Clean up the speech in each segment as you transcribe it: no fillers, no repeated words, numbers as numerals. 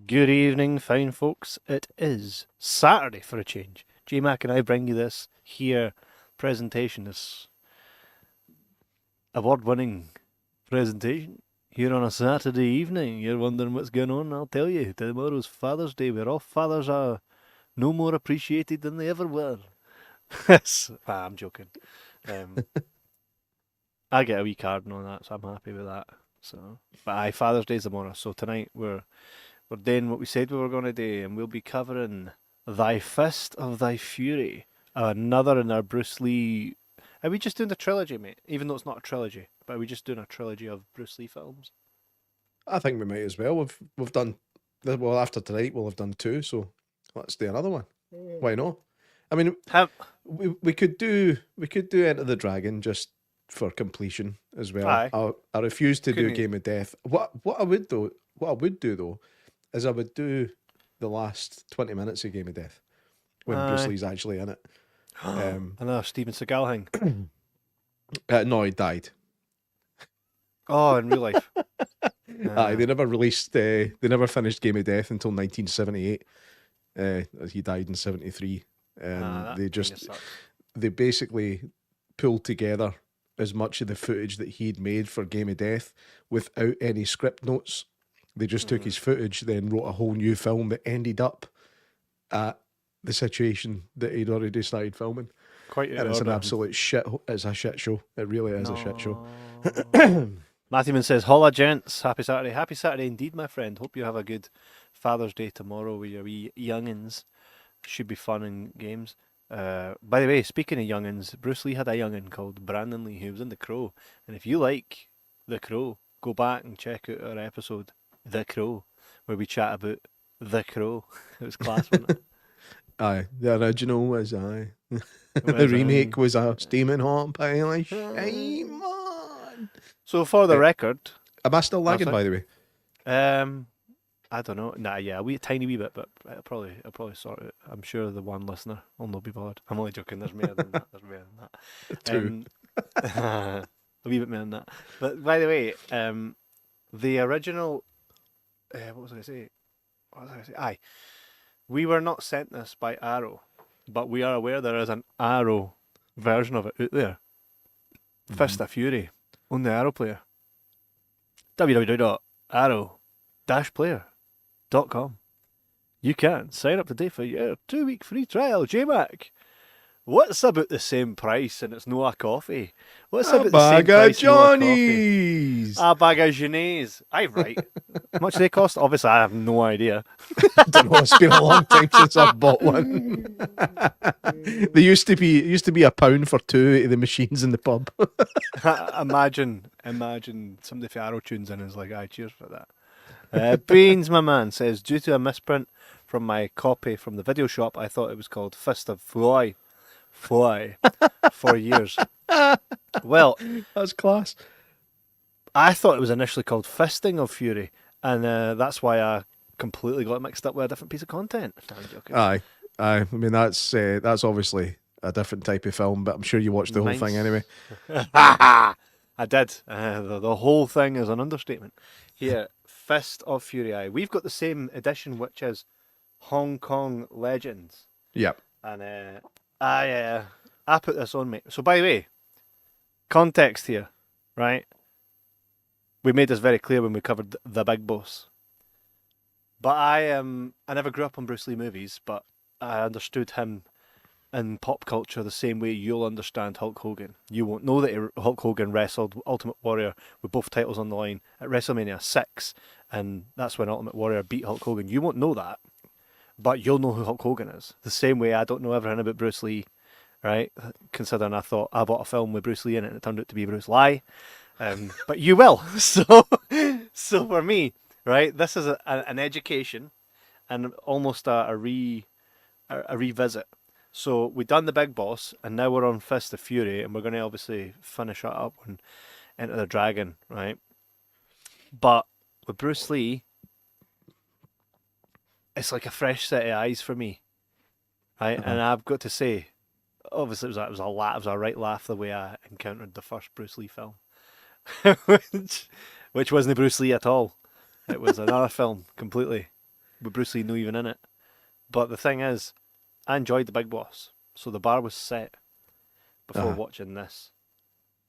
Good evening, fine folks. It is Saturday for a change. J Mac and I bring you this here presentation, this award winning presentation here on a Saturday evening. You're wondering what's going on? I'll tell you. Tomorrow's Father's Day, where all fathers are no more appreciated than they ever were. I'm joking. Um, I get a wee card and all that, so I'm happy with that. But aye, Father's Day's tomorrow, so tonight we're doing what we said we were going to do, and we'll be covering Thy Fist of Thy Fury, another in our Bruce Lee. Are we just doing the trilogy, mate? Even though it's not a trilogy, but are we just doing a trilogy of Bruce Lee films? I think we might as well. We've done well after tonight. We'll have done two, so let's do another one. Why not? I mean, Have we could do Enter the Dragon just for completion as well. aye, I refuse to do couldn't. Game of Death. What I would do though is I would do the last 20 minutes of Game of Death when Bruce Aye. Lee's actually in it. Um, Another Steven Seagal thing. no, he died. Oh, in real life. Aye, they never released. They never finished Game of Death until 1978. He died in 73, and That they kinda just sucks. they basically pulled together as much of the footage that he'd made for Game of Death without any script notes. They just took his footage, then wrote a whole new film that ended up at the situation that he'd already started filming. Quite And it's an ordinary. absolute shit. It's a shit show. It really is a shit show. No. Matthewman says, "Holla, gents! Happy Saturday! Happy Saturday indeed, my friend. Hope you have a good Father's Day tomorrow with your wee youngins. Should be fun and games." By the way, speaking of youngins, Bruce Lee had a youngin called Brandon Lee who was in The Crow. And if you like The Crow, go back and check out our episode, The Crow, where we chat about The Crow. It was class, wasn't it? Aye, the original was aye. It The was, remake was a steaming hot pile of shite, uh, man. So for the Uh, record, am I still lagging, sorry. by the way? Um, I don't know. Nah, yeah, tiny wee bit, but I'll probably sort it. I'm sure the one listener will not be bothered. I'm only joking. There's more than that. There's more than that. Two. A wee bit more than that. But by the way, the original. What was I going to say? What was I going to say? Aye, we were not sent this by Arrow, but we are aware there is an Arrow version of it out there. Fist Mhm. of Fury on the Arrow player. www.arrow-player.com. You can sign up today for your 2-week free trial. J-Mac, what's about the same price and it's no a coffee? What's A about the same bag of price and no a coffee? Johnnies. A bag of Genaise. Aye, right. How much do they cost? Obviously, I have no idea. I don't know. It's been a long time since I've bought one. They used to be £1 for two of the machines in the pub. Imagine somebody for Arrow tunes in and is like, aye, cheers for that. Beans, my man, says, due to a misprint from my copy from the video shop, I thought it was called Fist of Fly for years. Well, That's class. I thought it was initially called Fisting of Fury, and that's why I completely got it mixed up with a different piece of content. No, I'm joking. Aye, aye. I mean, that's obviously a different type of film, but I'm sure you watched the whole thing anyway. I did. The whole thing is an understatement. Here, Fist of Fury. Aye. We've got the same edition, which is Hong Kong Legends. Yep. And I put this on, mate. So, by the way, context here, right? We made this very clear when we covered The Big Boss. But I never grew up on Bruce Lee movies, but I understood him in pop culture the same way you'll understand Hulk Hogan. You won't know that Hulk Hogan wrestled Ultimate Warrior with both titles on the line at WrestleMania 6, and that's when Ultimate Warrior beat Hulk Hogan. You won't know that, but you'll know who Hulk Hogan is. The same way I don't know everything about Bruce Lee, right? Considering I thought I bought a film with Bruce Lee in it and it turned out to be Bruce Lee. But you will. So for me, right, this is an education and almost a revisit. So we done the Big Boss, and now we're on Fist of Fury, and we're going to obviously finish that up on Enter the Dragon, right? But with Bruce Lee, it's like a fresh set of eyes for me, right? Uh-huh. And I've got to say, obviously it was a right laugh the way I encountered the first Bruce Lee film, which wasn't Bruce Lee at all. It was another film completely. with Bruce Lee no even in it. But the thing is, I enjoyed The Big Boss, so the bar was set before watching this.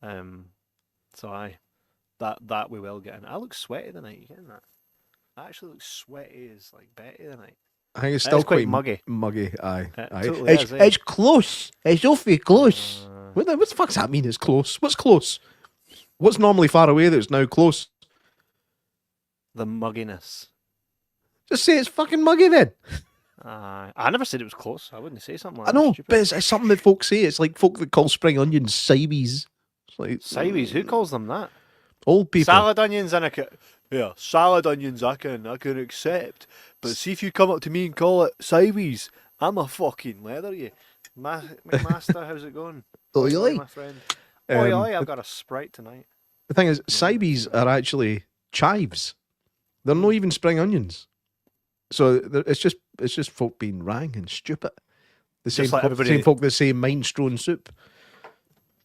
So that we will get in. I look sweaty tonight. You getting that? I actually look sweaty as like Betty tonight. I think it's still quite muggy. Muggy, aye. Totally It's close. It's awfully close. What the fuck's that mean? It's close. What's close? What's normally far away that's now close? The mugginess. Just say it's fucking muggy then. I never said it was close. I wouldn't say something like I know, that. Stupid. but it's something that folks say. It's like folk that call spring onions Sibees. It's like Sibees, who calls them that? old people. Salad onions and salad onions I can accept. But see if you come up to me and call it Sibees, I'm a fucking leather you. McMaster, how's it going? Oi, oi. My friend. Oi, oi, I've got a Sprite tonight. The thing is, Sibees are actually chives. They're not even spring onions. So it's just folk being rank and stupid. The same, Just like same folk that say minestrone soup.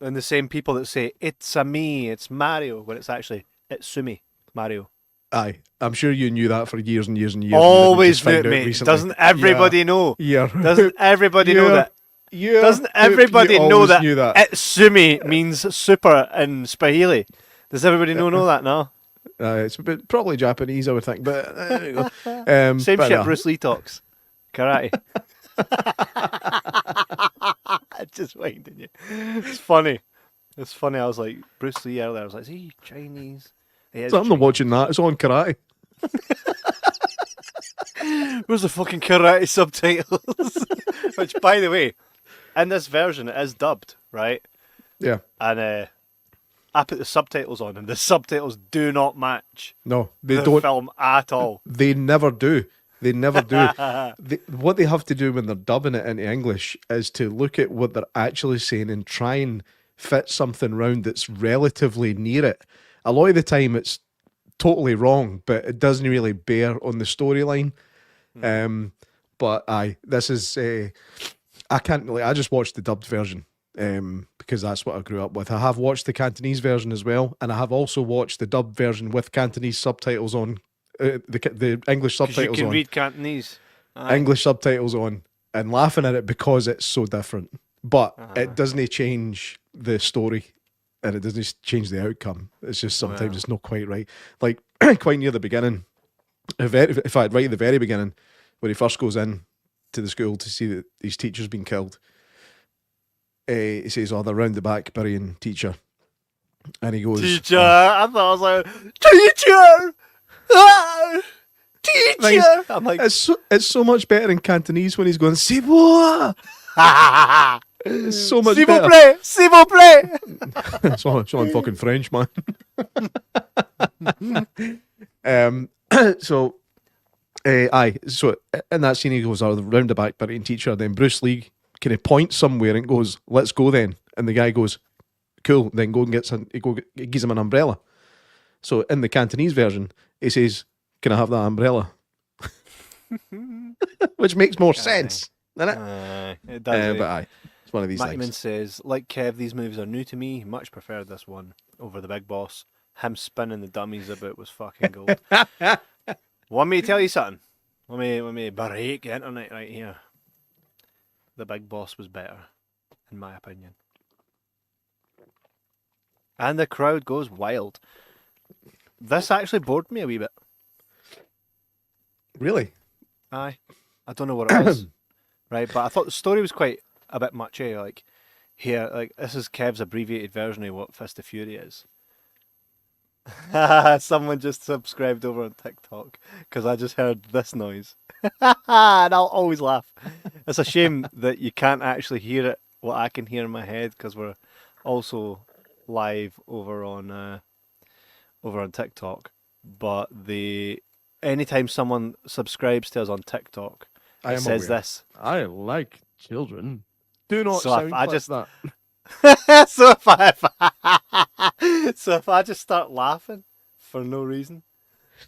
And the same people that say, it's a me, it's Mario, when it's actually, it's Sumi, Mario. Aye, I'm sure you knew that for years and years and years. Always knew it, mate. Doesn't everybody know? Yeah. Doesn't everybody know that? Yeah. Doesn't everybody know always that, knew that. Itsumi means super in Swahili? Does everybody know that now? It's probably Japanese, I would think, but there you go. Same but shit no. Bruce Lee talks. Karate. Just winding you. It's funny. It's funny. I was like, Bruce Lee earlier. I was like, is he Chinese? He is So I'm not watching that. It's on karate. Where's the fucking karate subtitles? Which, by the way, in this version, it is dubbed, right? Yeah. And I put the subtitles on, and the subtitles do not match No, they the don't. film at all. They never do. They never do. What they have to do when they're dubbing it into English is to look at what they're actually saying and try and fit something round that's relatively near it. A lot of the time it's totally wrong, but it doesn't really bear on the storyline. But aye, this is I can't really. I just watched the dubbed version because that's what I grew up with. I have watched the Cantonese version as well, and I have also watched the dubbed version with Cantonese subtitles on. The English 'Cause subtitles you can on. read Cantonese. Aye. English subtitles on, and laughing at it because it's so different. But it doesn't change the story, and it doesn't change the outcome. It's just sometimes it's not quite right. Like quite near the beginning, in fact, right at the very beginning, when he first goes in to the school to see that his teacher's been killed, he says, "Oh, they're round the back burying teacher," and he goes, Teacher! I thought I was like, teacher! Ah, teacher! I'm like, it's so much better in Cantonese when he's going, "C'est moi." It's so much s'il vous better. plaît! S'il vous plaît! It's all in fucking French, man. So in that scene he goes, "Oh, round the back burying teacher." Then Bruce Lee kind of points somewhere and goes, "Let's go then." And the guy goes, "Cool." Then he gives him an umbrella. So in the Cantonese version, he says, "Can I have that umbrella?" Which makes more sense, doesn't it? It does. But aye, it's one of these Mattyman things. says, like Kev, these movies are new to me. Much preferred this one over The Big Boss. Him spinning the dummies about was fucking gold. Want me to tell you something? Let me break the internet right here. The Big Boss was better, in my opinion. And the crowd goes wild. This actually bored me a wee bit. Really? Aye. I don't know what it was. Right, but I thought the story was quite a bit much, eh? Like, here, like, this is Kev's abbreviated version of what Fist of Fury is. Someone just subscribed over on TikTok because I just heard this noise. And I'll always laugh. It's a shame that you can't actually hear it, what I can hear in my head, because we're also live over on TikTok. But anytime someone subscribes to us on TikTok, it says this. I like children. Do not So sound I like just- that. so if I just start laughing for no reason,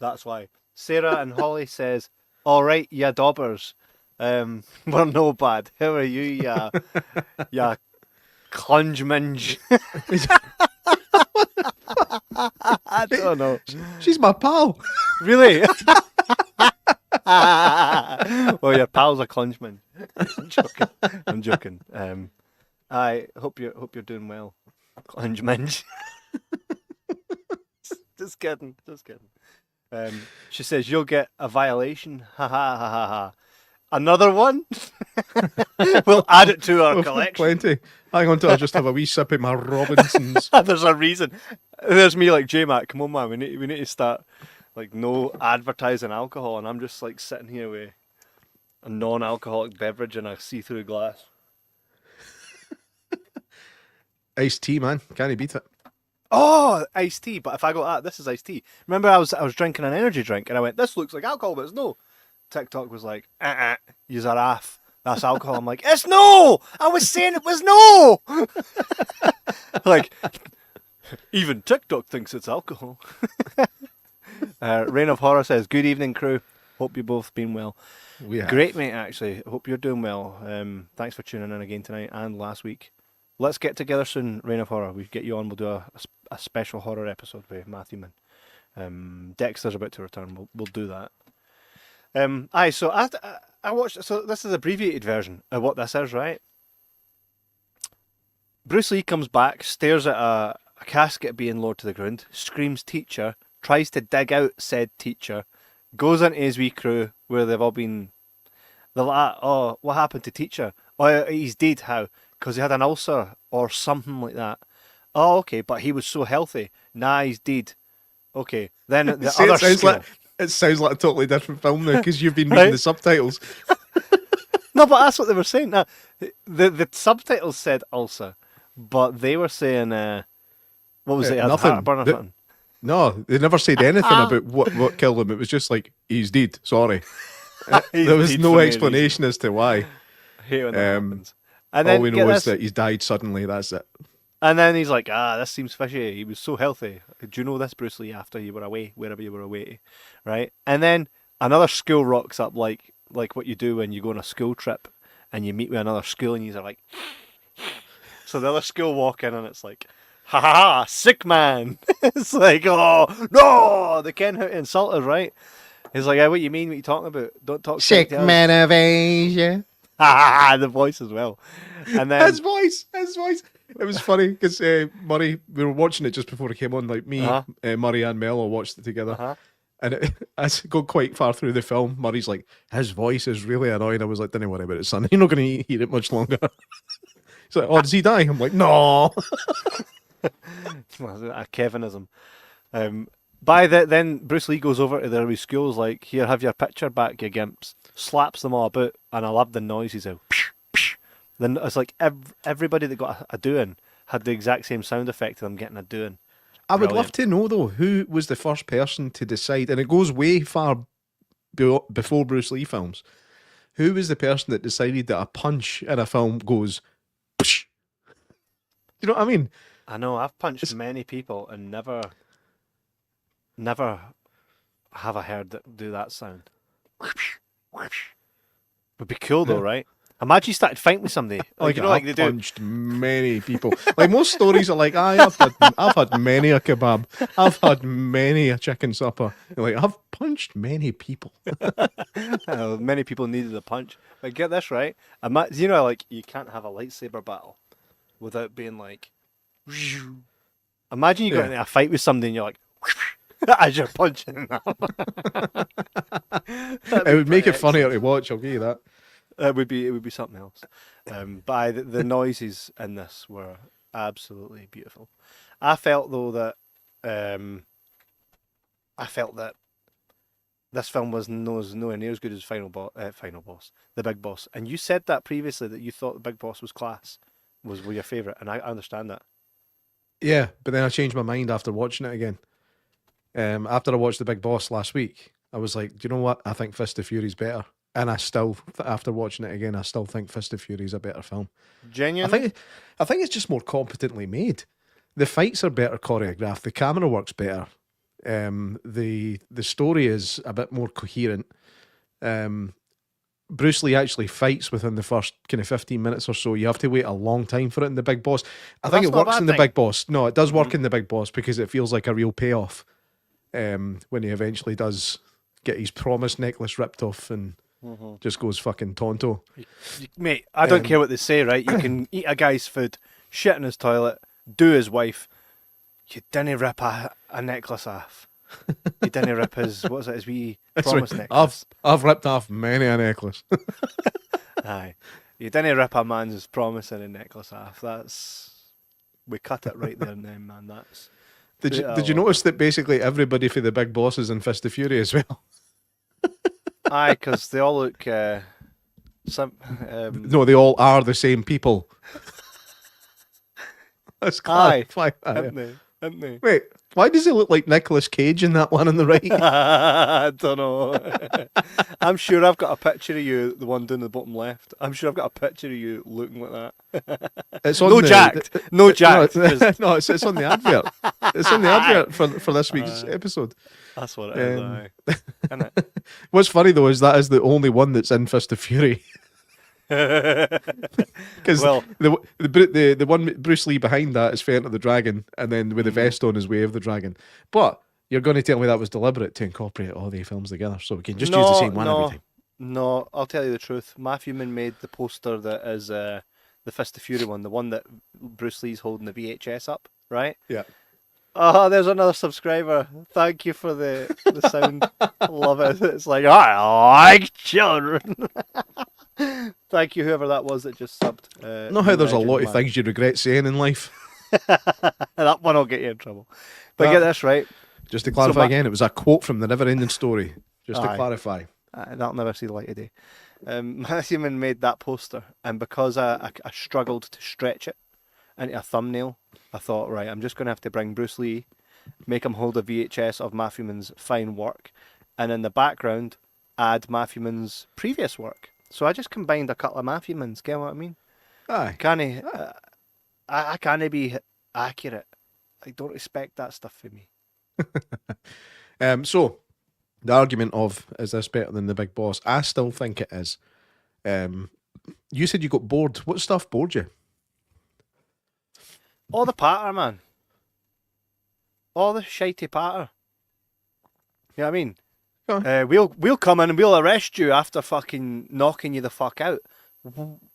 that's why. Sarah and Holly says, "All right, ya dobbers, we're no bad. How are you, ya clunge minge?" I don't know. She's my pal. Really? Well, your pal's a clunchman. I'm joking. I'm joking. I hope you're doing well, clunchman. Just kidding. Just kidding. She says you'll get a violation. Ha ha ha ha ha. Another one? We'll add it to our Oh, collection. plenty. Hang on till I just have a wee sip of my Robinsons. There's a reason. There's me like J Mac. Come on, man. We need to start like no advertising alcohol, and I'm just like sitting here with a non-alcoholic beverage in a see-through glass. Iced tea, man. Can't you beat it? Oh, iced tea. But if I go, this is iced tea. Remember, I was drinking an energy drink, and I went, this looks like alcohol, but it's no. TikTok was like, use a raff. That's alcohol. I'm like, it's no. I was saying it was no. Like, even TikTok thinks it's alcohol. Reign of Horror says, good evening, crew. Hope you both been well. We have. Great, mate, actually. Hope you're doing well. Thanks for tuning in again tonight and last week. Let's get together soon, Reign of Horror. We get you on. We'll do a special horror episode with Matthew Man. Dexter's about to return. We'll do that. So I watched. So this is an abbreviated version of what this is, right? Bruce Lee comes back, stares at a casket being lowered to the ground, screams "teacher," tries to dig out said teacher, goes into his wee crew where they've all been. They're like, oh, what happened to teacher? Oh, he's dead. How? Because he had an ulcer or something like that. Oh, okay, but he was so healthy. Nah, he's dead. Okay, then the See, other it sounds like a totally different film now because you've been reading Right. the subtitles. No, but that's what they were saying. Now, the subtitles said ulcer, but they were saying what was it? Nothing. Heartburn or The- something. No, they never said anything about what killed him. It was just like, he's dead. Sorry. There was He's no dead for explanation as to why. I hate when that Um, happens. And All then we get know is this, that he's died suddenly. That's it. and then he's like, this seems fishy. He was so healthy. Do you know this, Bruce Lee? After you were away, wherever you were away, right? And then another school rocks up, like what you do when you go on a school trip and you meet with another school, and you're like, so the other school walk in, and it's like, ha ha ha, sick man. It's like, oh no, they can't how to insult us, right? He's like, what you mean? What you talking about? Don't talk Sick to us." man of Asia. Ha ha ha, the voice as well. And then His voice. It was funny because Murray, we were watching it just before it came on. Like me, Murray and Mel all watched it together. And as it got quite far through the film, Murray's like, his voice is really annoying. I was like, don't worry about it, son. You're not going to hear it much longer. He's like, oh, does he die? I'm like, no. a Kevinism. Then Bruce Lee goes over to their wee schools, like, here, have your picture back, you gimps. Slaps them all about, and I love the noises of. Then it's like everybody that got a doing had the exact same sound effect of them getting a doing. I would Brilliant. love to know, though, who was the first person to decide, and it goes way far before Bruce Lee films. Who was the person that decided that a punch in a film goes, psh? You know what I mean? I know, I've punched many people and never have I heard that do that sound. Would be cool though, right? Imagine you started fighting with somebody. Like, you know, I've like they do. punched many people. Like most stories are like, I've had many a kebab. I've had many a chicken supper. You're like, I've punched many people. Many people needed a punch. But get this right. You know, like you can't have a lightsaber battle without being like. Imagine you got into a fight with somebody and you're like, as you're punching them. It would make it funnier to watch. I'll give you that. It would be something else. But the noises in this were absolutely beautiful. I felt though that this film was nowhere near as good as Final Boss, the Big Boss. And you said that previously that you thought the Big Boss was class, were your favourite, and I understand that. Yeah, but then I changed my mind after watching it again. After I watched The Big Boss last week, I was like, do you know what? I think Fist of Fury's better. And I still, after watching it again, I still think Fist of Fury's a better film. Genuinely? I think it's just more competently made. The fights are better choreographed. The camera works better. The story is a bit more coherent. Bruce Lee actually fights within the first kind of 15 minutes or so. You have to wait a long time for it in The Big Boss. I think it works in The Big Boss. No, it does work in The Big Boss because it feels like a real payoff when he eventually does get his promise necklace ripped off and just goes fucking tonto. Mate, I don't care what they say, right? You can eat a guy's food, shit in his toilet, do his wife. You didn't rip a necklace off. You didn't rip his, what was it, his wee promise necklace. I've ripped off many a necklace. Aye. You didn't rip a man's promise in a necklace off. We cut it right there and then, man. That's... Did you notice that basically everybody for the Big Boss is in Fist of Fury as well? Aye, because they all look... No, they all are the same people. Let's clarify that. Haven't they? Wait, why does he look like Nicolas Cage in that one on the right? I don't know. I'm sure I've got a picture of you, the one down the bottom left. I'm sure I've got a picture of you looking like that. It's on no jacked. No jacked. No, it's on the advert. It's on the advert for this week's episode. That's what it is, isn't it? What's funny though is that is the only one that's in Fist of Fury. Because the one Bruce Lee behind that is Enter the Dragon, and then with the vest on is Way of the Dragon. But you're going to tell me that was deliberate to incorporate all the films together, so we can just use the same one every time. No, I'll tell you the truth. Matthew Mann made the poster that is the Fist of Fury one, the one that Bruce Lee's holding the VHS up, right? Yeah. Oh, there's another subscriber. Thank you for the sound. Love it. It's like, I like children. Thank you, whoever that was that just subbed. Know how there's a lot of things you regret saying in life. That one will get you in trouble. But get this right. Just to clarify again, it was a quote from the Never-Ending Story. Just to clarify. That'll never see the light of day. Matthew Mann made that poster, and because I struggled to stretch it into a thumbnail, I thought, right, I'm just going to have to bring Bruce Lee, make him hold a VHS of Matthew Mann's fine work, and in the background, add Matthew Mann's previous work. So I just combined a couple of Matthew Manns, get what I mean? Aye. I can't be accurate. I don't expect that stuff from me. So, the argument of, is this better than The Big Boss? I still think it is. You said you got bored. What stuff bored you? All the patter, man. All the shitey patter. You know what I mean? We'll come in and we'll arrest you after fucking knocking you the fuck out.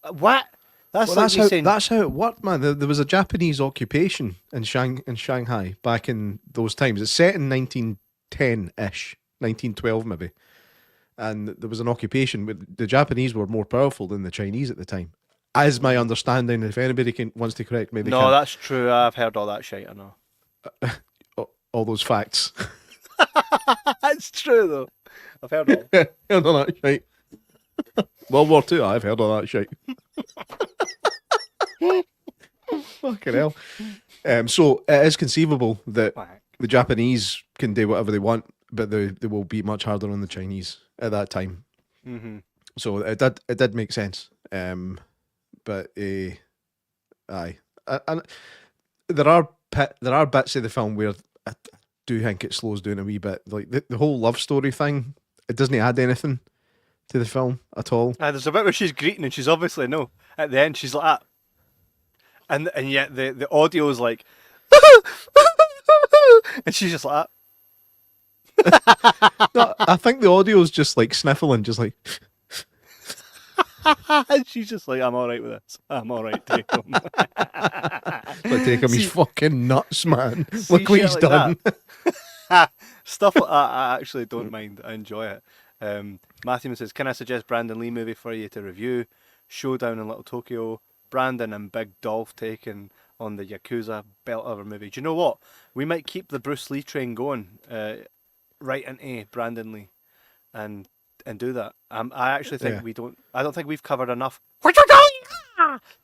What? That's how it worked, man. There was a Japanese occupation in Shanghai back in those times. It's set in 1910-ish, 1912 maybe. And there was an occupation. The Japanese were more powerful than the Chinese at the time. As my understanding, if anybody wants to correct me, they can. That's true. I've heard all that shit, I know. All those facts. That's true, though. I've heard all. Heard all that shit. World War II, I've heard all that shit. Fucking hell. So it is conceivable that the Japanese can do whatever they want, but they will be much harder on the Chinese at that time. Mm-hmm. So it did make sense. But aye, and there are bits of the film where I do think it slows down a wee bit. Like the whole love story thing, it doesn't add anything to the film at all. There's a bit where she's greeting and she's obviously no. At the end, she's like that, and yet the audio is like, and she's just like that. No, I think the audio is just like sniffling, just like. And she's just like, I'm all right with this. I'm all right. Take him. Like, take him. He's fucking nuts, man. Look what he's done. Stuff like that, I actually don't mind. I enjoy it. Matthew says, can I suggest Brandon Lee movie for you to review? Showdown in Little Tokyo. Brandon and Big Dolph taking on the Yakuza belt of a movie. Do you know what? We might keep the Bruce Lee train going right into Brandon Lee and do that. I actually think I don't think we've covered enough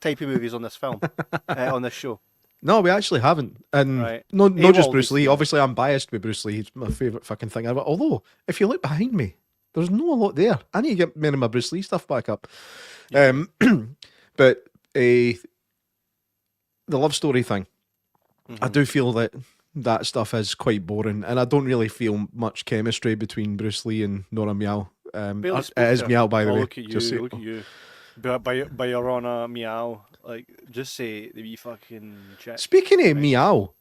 type of movies on this film, on this show. No, we actually haven't. And right. no, just Bruce Lee. Obviously, I'm biased with Bruce Lee. He's my favourite fucking thing ever. Although, if you look behind me, there's not a lot there. I need to get many of my Bruce Lee stuff back up. Yeah. But the love story thing, I do feel that stuff is quite boring, and I don't really feel much chemistry between BruceLee and Nora Meow. It is Meow, by the way. Look at you, look at you. By your honor, Meow. Like, just say the wee fucking check. Speaking of Meow,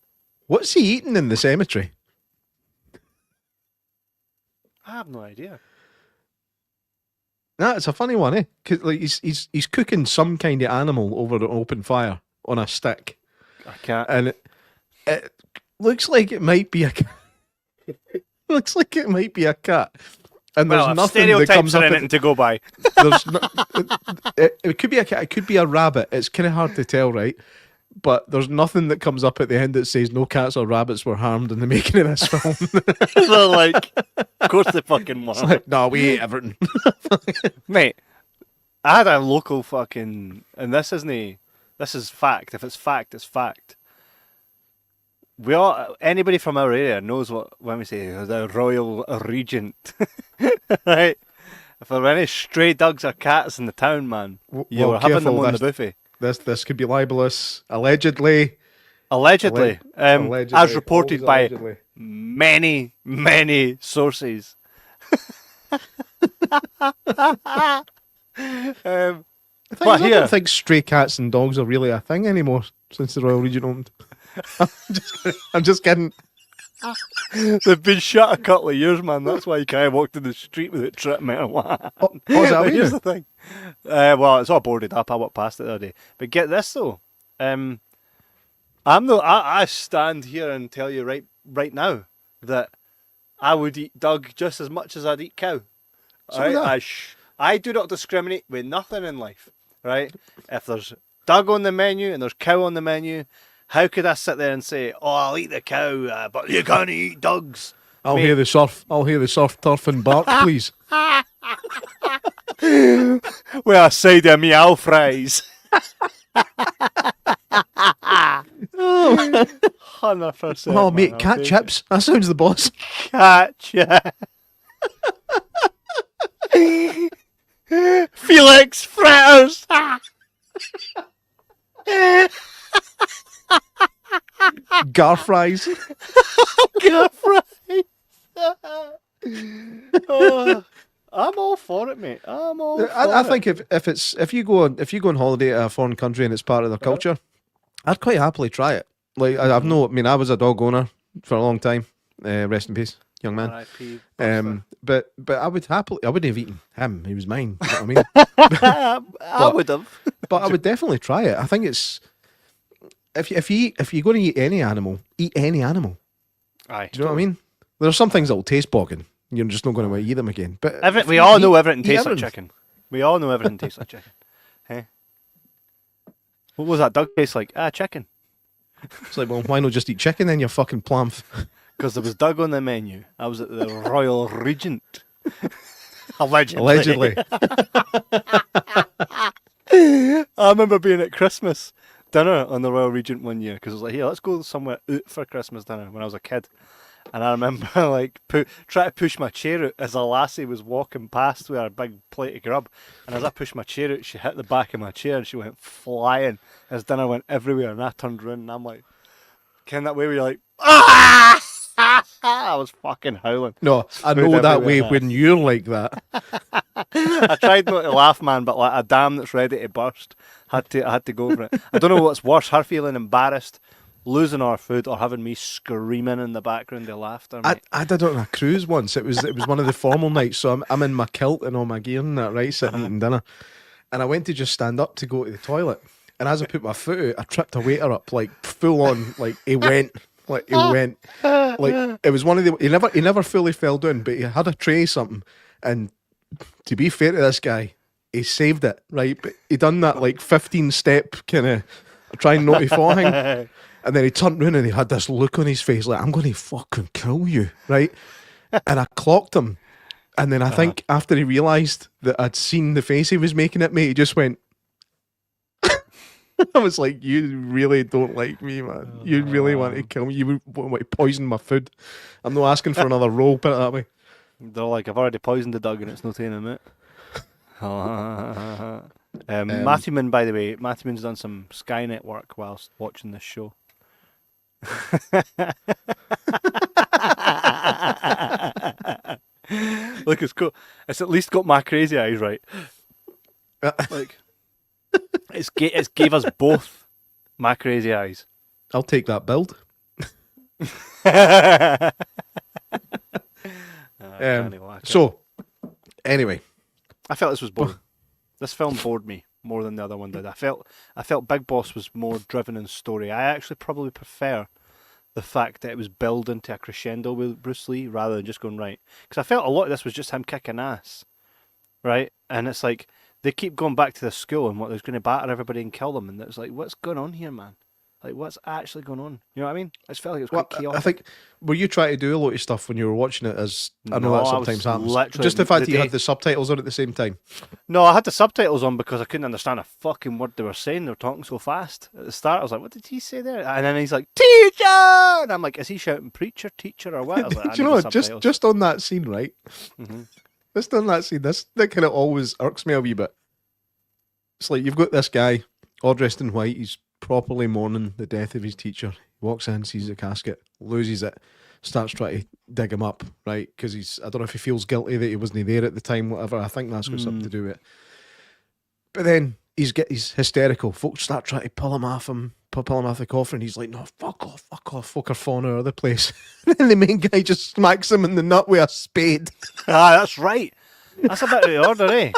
what's he eating in the cemetery? I have no idea. Nah, it's a funny one, eh? 'Cause, like, he's cooking some kind of animal over an open fire on a stick, I can't. and it looks like it might be a looks like it might be a cat. And there's Well, nothing that comes stereotypes up. are anything to go by. There's no, it could be a cat. It could be a rabbit. It's kind of hard to tell, right? But there's nothing that comes up at the end that says no cats or rabbits were harmed in the making of this film. They're like, of course they fucking were. It's like, no, we ate everything. Mate, I had a local fucking, and this is fact. If it's fact, it's fact. Anybody from our area knows what, when we say the Royal Regent, right? If there were any stray dogs or cats in the town, man, you were having them on the buffet. This could be libelous. Allegedly. Allegedly, Allegedly. as reported by Allegedly. many sources. I don't think stray cats and dogs are really a thing anymore since the Royal Regent opened. I'm just kidding. They've been shut a couple of years, man. That's why you can't walk down the street without tripping out. Is that Here's the thing. Well, it's all boarded up. I walked past it the other day. But get this though. I stand here and tell you right now that I would eat dog just as much as I'd eat cow. Right? I do not discriminate with nothing in life. Right? If there's dog on the menu and there's cow on the menu, how could I sit there and say, "Oh, I'll eat the cow, but you can't eat dogs"? I'll hear the surf, turf, and bark, please. With a side of meow fries. 100%. Oh, mate, cat chips. That sounds the boss. Cat chips. Felix fritters. Gar fries. Gar fries. Oh, I'm all for it, mate. I'm all. I think if you go on holiday to a foreign country and it's part of their culture, I'd quite happily try it. Like I was a dog owner for a long time. Rest in peace, young man. R.I.P. But I wouldn't have eaten him. He was mine. You know what I mean? I would have. But I would definitely try it. I think it's if you're going to eat any animal, eat any animal. Aye. Do you know what I mean? There are some things that will taste bogging. You're just not going to want to eat them again. But we all know everything tastes like chicken. We all know everything tastes like chicken. Hey, what was that dog taste like? Chicken. It's like, well, why not just eat chicken then, you fucking plump? Because there was dog on the menu. I was at the Royal Regent. Allegedly. I remember being at Christmas dinner on the Royal Regent one year because I was like, here, let's go somewhere out for Christmas dinner when I was a kid. And I remember like trying to push my chair out as a lassie was walking past with her big plate of grub. And as I pushed my chair out, she hit the back of my chair and she went flying. As dinner went everywhere and I turned around and I'm like, ken that way where you're like, ah! I was fucking howling. No, I know that way when you're like that. I tried not to laugh, man, but like a dam that's ready to burst. I had to go for it. I don't know what's worse, her feeling embarrassed, losing our food, or having me screaming in the background of laughter. I did it on a cruise once. It was one of the formal nights, so I'm in my kilt and all my gear and that, right, sitting eating dinner. And I went to just stand up to go to the toilet. And as I put my foot out, I tripped a waiter up, like full on, like he went. Like it was one of the. He never fully fell down, but he had a tray something. And to be fair to this guy, he saved it, right? But he done that like 15-step kind of trying not to fall thing, and then he turned round and he had this look on his face like, I'm going to fucking kill you, right? And I clocked him, and then I think after he realised that I'd seen the face he was making at me, he just went. I was like, you really don't like me, man. You really want to kill me. You want to poison my food. I'm not asking for another roll, put it that way. They're like, I've already poisoned the dog and it's no taking him out. Matthewman, by the way, Matthewman's done some Skynet work whilst watching this show. Look, it's cool. It's at least got my crazy eyes right. Like... It's gave us both my crazy eyes. I'll take that build. can't like it. So, anyway, I felt this was boring. This film bored me more than the other one did. I felt Big Boss was more driven in story. I actually probably prefer the fact that it was building to a crescendo with Bruce Lee rather than just going right. Because I felt a lot of this was just him kicking ass, right? And it's like they keep going back to the school and what they're going to batter everybody and kill them, and it's like, what's going on here, man? Like, what's actually going on? You know what I mean? I just felt like it was quite chaotic. I think, were you trying to do a lot of stuff when you were watching it? As I know No, that I sometimes was happens. Just the fact that you had the subtitles on at the same time. No, I had the subtitles on because I couldn't understand a fucking word they were saying. They were talking so fast. At the start, I was like, what did he say there? And then he's like, teacher! And I'm like, is he shouting preacher, teacher, or what? I was like, Do you know what? Just on that scene, right? Mm-hmm. Just on that scene, that kind of always irks me a wee bit. It's like you've got this guy all dressed in white. He's properly mourning the death of his teacher. He walks in, sees the casket, loses it, starts trying to dig him up, right? Because I don't know if he feels guilty that he wasn't there at the time, whatever. I think that's got something to do with it. But then he's hysterical. Folks start trying to pull him off the coffin. He's like, no, fuck off, fucker, fawn out of the place. And the main guy just smacks him in the nut with a spade. That's right. That's a bit of the order, eh?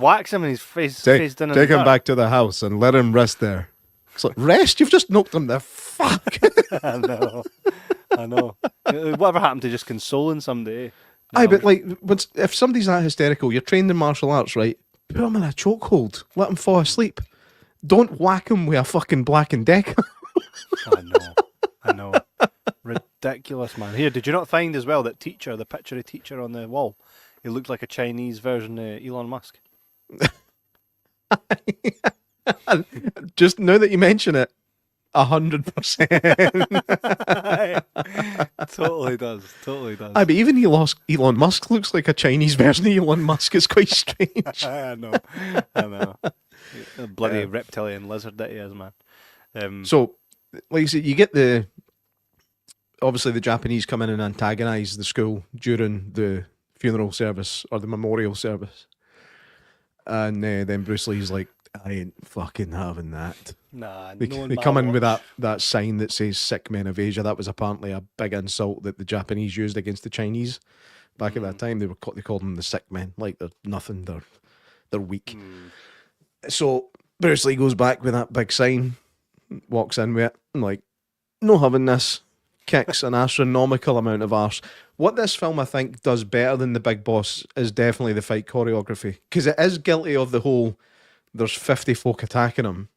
Whacks him in his face. Take him back to the house and let him rest there. It's like, rest? You've just knocked him the fuck. I know. Whatever happened to just consoling somebody? Aye, but like, if somebody's that hysterical, you're trained in martial arts, right? Put him in a chokehold. Let him fall asleep. Don't whack him with a fucking Black and Decker. I know. Ridiculous, man. Here, did you not find as well that teacher, the picture of teacher on the wall? He looked like a Chinese version of Elon Musk. Just now that you mention it, 100%. Totally does. Aye, but even Elon Musk looks like a Chinese version of Elon Musk. It's quite strange. I know. A bloody reptilian lizard that he is, man. So, like you said, you get obviously the Japanese come in and antagonise the school during the funeral service or the memorial service. And then Bruce Lee's like, I ain't fucking having that. Nah, they come in with that sign that says sick men of Asia. That was apparently a big insult that the Japanese used against the Chinese back at that time. They called them the sick men, like they're nothing, they're weak. So Bruce Lee goes back with that big sign, walks in with it, and like, no having this, kicks an astronomical amount of arse. What this film I think does better than The Big Boss is definitely the fight choreography, because it is guilty of the whole there's 50 folk attacking him,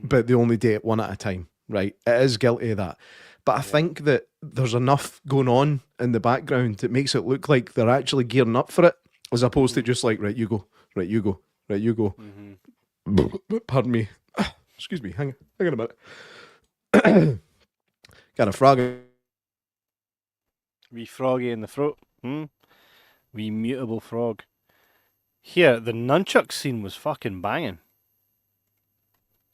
but they only do it one at a time, right? It is guilty of that. But I think that there's enough going on in the background that makes it look like they're actually gearing up for it, as opposed to just like, right, you go, right, you go, right, you go. Pardon me. Excuse me, hang on a minute. Got a frog. Wee froggy in the throat. Wee mutable frog. Here, the nunchuck scene was fucking banging.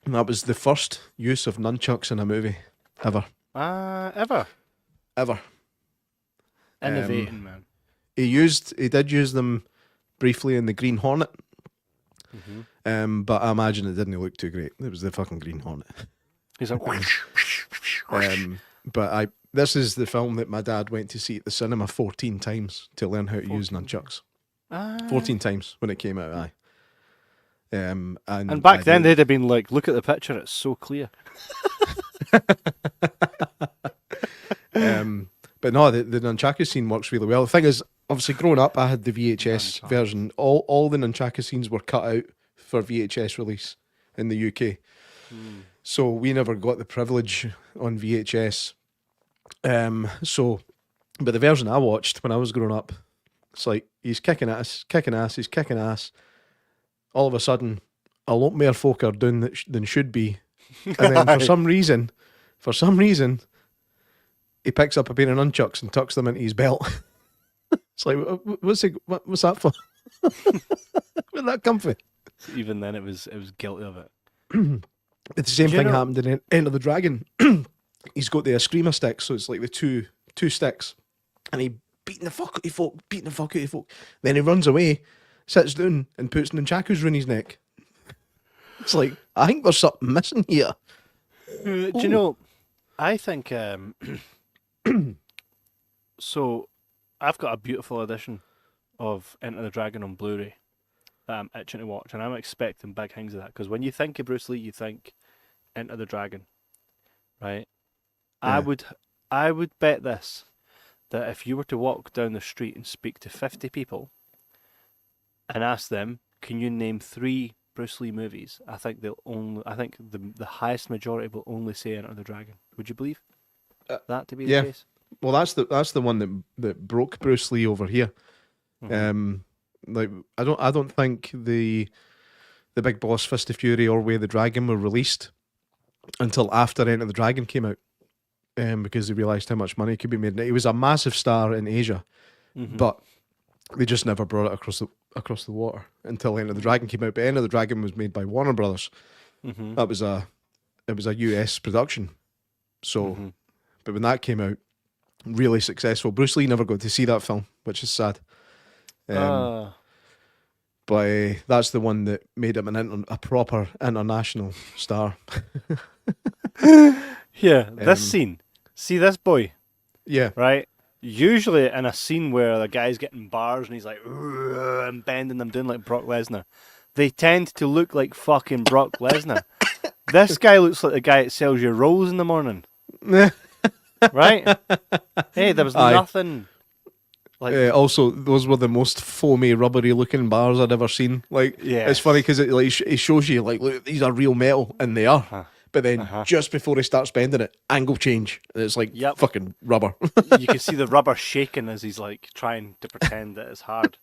That was the first use of nunchucks in a movie ever. Ever. Innovating, man. He did use them briefly in the Green Hornet. But I imagine it didn't look too great. It was the fucking Green Hornet. He's like, but this is the film that my dad went to see at the cinema 14 times to learn how to use nunchucks. 14 times when it came out, aye. And back then they'd have been like, look at the picture, it's so clear. But no, the nunchaku scene works really well. The thing is, obviously growing up, I had the VHS version. All the nunchaku scenes were cut out for VHS release in the UK. So we never got the privilege on VHS. But the version I watched when I was growing up, it's like he's kicking ass. All of a sudden, a lot more folk are doing than should be. And then for some reason, he picks up a pair of nunchucks and tucks them into his belt. It's like, what's that for? Where'd that come from? Even then, it was guilty of it. The same thing happened in Enter the Dragon. He's got the Eskrima sticks, so it's like the two sticks, and he beating the fuck out of folk. Then he runs away, sits down, and puts nunchakus around his neck. It's like, I think there's something missing here. Do you know? I think so. I've got a beautiful edition of Enter the Dragon on Blu-ray that I'm itching to watch, and I'm expecting big things of that. Because when you think of Bruce Lee, you think Enter the Dragon, right? I Yeah. would, I would bet this that if you were to walk down the street and speak to 50 people and ask them, can you name 3 Bruce Lee movies? I think the highest majority will only say Enter the Dragon. Would you believe that to be yeah. the case? Well, that's the one that broke Bruce Lee over here. Mhm. Like I don't think the Big Boss, Fist of Fury, or Way of the Dragon were released until after Enter the Dragon came out. Because they realised how much money could be made. Now, he was a massive star in Asia, Mhm. but they just never brought it across the water until Enter the Dragon came out. But Enter the Dragon was made by Warner Brothers. Mhm. That was it was a US production. So, Mhm. but when that came out, really successful. Bruce Lee never got to see that film, which is sad. Ah. But that's the one that made him a proper international star. Yeah, this Um, scene. See this boy, Yeah, right? Usually in a scene where the guy's getting bars and he's like "Ugh," and bending them down like Brock Lesnar, they tend to look like fucking Brock Lesnar. This guy looks like the guy that sells you rolls in the morning, right? Hey, there was Aye. nothing like also, those were the most foamy, rubbery looking bars I'd ever seen. Like, yeah. it's funny because it shows you, like, look, these are real metal, and they are. Uh-huh. But then, Uh-huh. just before he starts bending it, angle change. And it's like Yep. fucking rubber. You can see the rubber shaking as he's like trying to pretend that it's hard.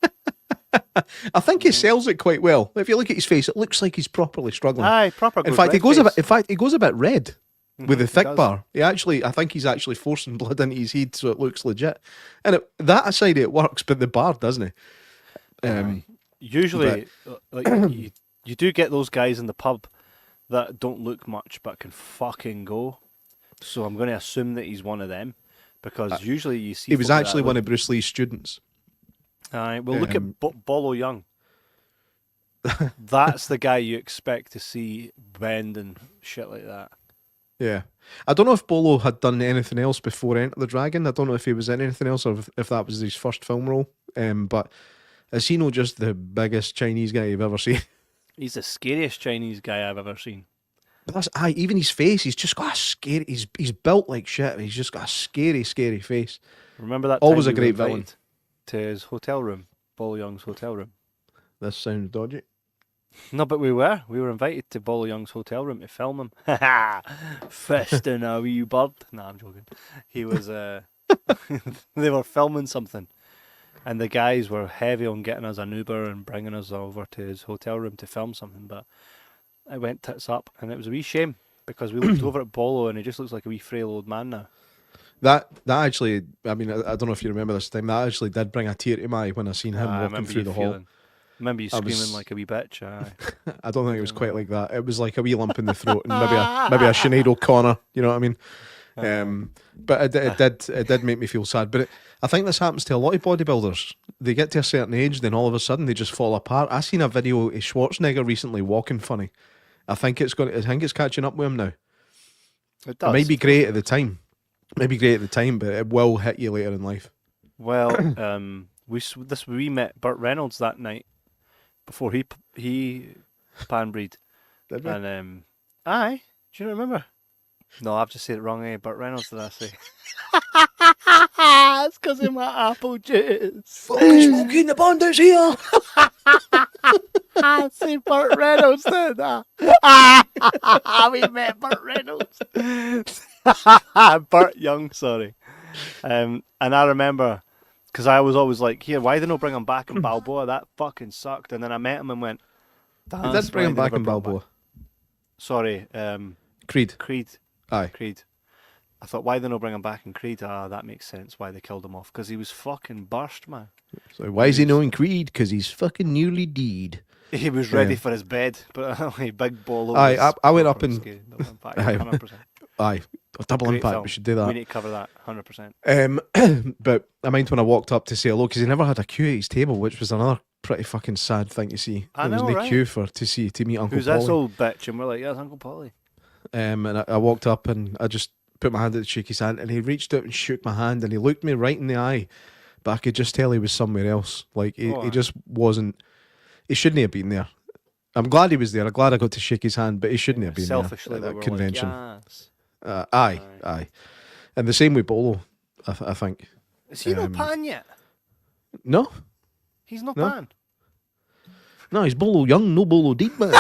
I think he sells it quite well. If you look at his face, it looks like he's properly struggling. Aye, proper. In fact, he goes red he goes a bit red with the he thick does. bar. I think he's actually forcing blood into his head so it looks legit. And that aside, it works, but the bar doesn't. Usually, like you do get those guys in the pub that don't look much but can fucking go. So I'm going to assume that he's one of them because usually you see He was folk like actually that one of Bruce Lee's students. Aye, well, look Um, at Bolo Young. That's the guy you expect to see bend and shit like that. Yeah. I don't know if Bolo had done anything else before Enter the Dragon. I don't know if he was in anything else or if that was his first film role. But is he not just the biggest Chinese guy you've ever seen? He's the scariest Chinese guy I've ever seen. But even his face, he's just got a scary, he's built like shit. He's just got a scary, scary face. Remember that Always time a we were great villain. invited to his hotel room, Bolo Young's hotel room? This sounds dodgy. No, but we were invited to Bolo Young's hotel room to film him. Fist in a wee bird. Nah, I'm joking. He was. They were filming something, and the guys were heavy on getting us an Uber and bringing us over to his hotel room to film something. But I went tits up, and it was a wee shame because we looked over at Bolo, and he just looks like a wee frail old man now. That actually, I mean, I don't know if you remember this time. That actually did bring a tear to my eye when I seen him I walking remember through you the hall. Remember you I was- screaming like a wee bitch. Aye. I don't think it was quite like that. It was like a wee lump in the throat and maybe a Sinead O'Connor. You know what I mean? But it did make me feel sad. But I think this happens to a lot of bodybuilders. They get to a certain age, then all of a sudden they just fall apart. I seen a video of Schwarzenegger recently walking funny. I think it's catching up with him now. It It might be great at the time. Maybe great at the time, but it will hit you later in life. Well, we met Burt Reynolds that night before he pan-breed. Did we? And aye, do you not remember? No, I've just said it wrong. Burt Reynolds, did I say? It's because of my apple juice. Fucking smoking the bandits here. I say Burt Reynolds, did I? We met Burt Reynolds. Burt Young, sorry. And I remember, because I was always like, here, why they not bring him back in Balboa? That fucking sucked. And then I met him and went, He did bring him back in Balboa. Sorry, Creed. Creed. Aye. Creed. I thought, why they not bring him back in Creed? Ah, that makes sense why they killed him off. Because he was fucking burst, man. So why is he knowing Creed? Because he's fucking newly deed. He was ready Yeah. for his bed, but big ball. Aye, I went up and- scary. Double impact, Aye. 100%. Aye. Double Great impact. film. We should do We that. need to cover that 100%. But I mind when I walked up to say hello because he never had a queue at his table, which was another pretty fucking sad thing to see. I There was know, no right? queue to meet Uncle Who's Polly. this old bitch? And we're like, yeah, it's Uncle Polly. And I walked up and I just put my hand out to shake his hand, and he reached out and shook my hand, and he looked me right in the eye but I could just tell he was somewhere else. Like he Oh, just wasn't. He shouldn't have been there. I'm glad he was there. I'm glad I got to shake his hand, but he shouldn't have been selfishly, there we at were that convention. like, yes. Aye. And the same with Bolo, I think. Is he not pan yet? No, He's not No. pan. no, he's Bolo young, no Bolo deep, man.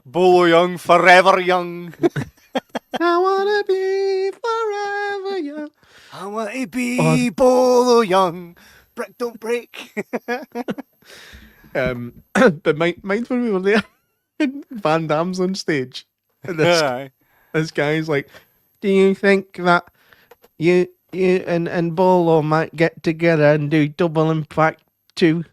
Bolo young, forever young. I wanna be forever young. I want to be Bolo young. Brick don't break. But mind when we were there, and Van Damme's on stage, and this guy's like, "Do you think that you and Bolo might get together and do Double Impact too?"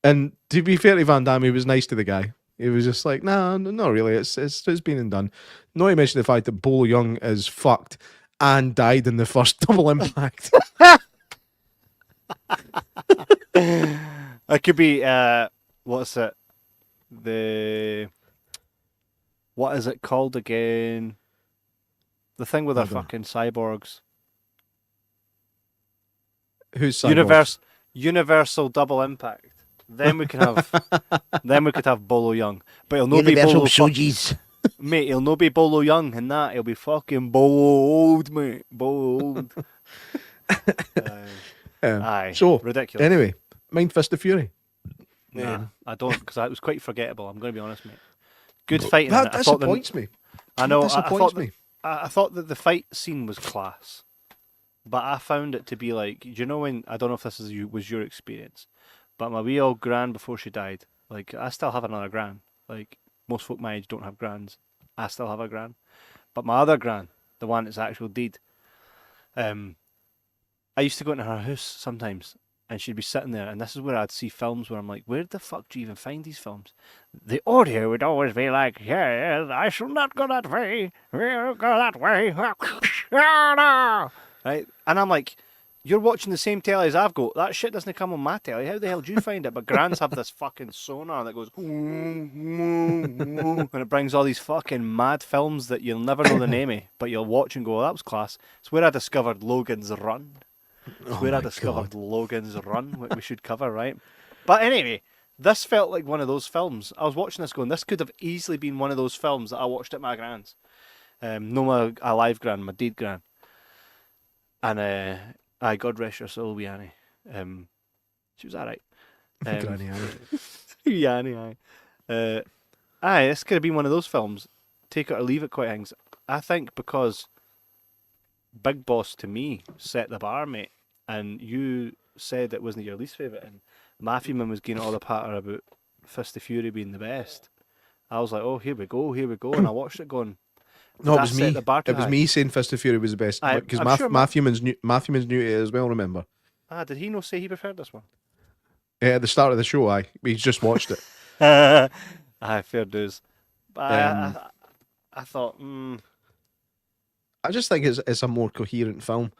And to be fair to Van Damme, he was nice to the guy. He was just like, "No, not really. It's been and done." Not to mention the fact that Bolo Young is fucked and died in the first Double Impact. It could be what's it? What is it called again? The thing with I our don't know. fucking cyborgs. Who's Cyborg? Universal Double Impact. Then we can have Bolo Young. But it'll not be Bolo mate, he'll not be Bolo Young in that. He'll be fucking Bolo old, mate. Bolo old. Aye. So ridiculous. anyway, mind Fist of Fury. Nah, I don't, because it was quite forgettable. I'm going to be honest, mate. Good fighting. That disappoints me. I know. Disappoints me. I thought that the fight scene was class, but I found it to be like, you know, when I don't know if this was your experience, but my wee old gran before she died, like I still have another gran. Like most folk my age don't have grans. I still have a gran, but my other gran, the one that's actually dead, I used to go into her house sometimes, and she'd be sitting there, and this is where I'd see films where I'm like, where the fuck do you even find these films? The audio would always be like, yeah, I shall not go that way, we'll go that way. Right? And I'm like, you're watching the same telly as I've got. That shit doesn't come on my telly. How the hell do you find it? But grans have this fucking sonar that goes, and it brings all these fucking mad films that you'll never know the name of, but you'll watch and go, oh, that was class. It's where I discovered Logan's Run. It's where I discovered Logan's Run, what we should cover, right? But anyway, this felt like one of those films. I was watching this going, this could have easily been one of those films that I watched at my gran's. No, my alive gran, my dead gran. And, aye, God rest her soul, wee Annie. She was alright. Granny Annie. Wee Annie, aye. Aye, this could have been one of those films. Take it or leave it quite things. I think because Big Boss, to me, set the bar, mate. And you said it wasn't your least favourite, and Matthew Man was getting all the patter about Fist of Fury being the best. I was like, oh, here we go, and I watched it going. No, it was me. The bar too It was high? me saying Fist of Fury was the best because I'm sure Matthew Man's new to it as well. Remember? Did he not say he preferred this one? Yeah, at the start of the show, he's just watched it. Aye, fair dues. But I thought, I just think it's a more coherent film.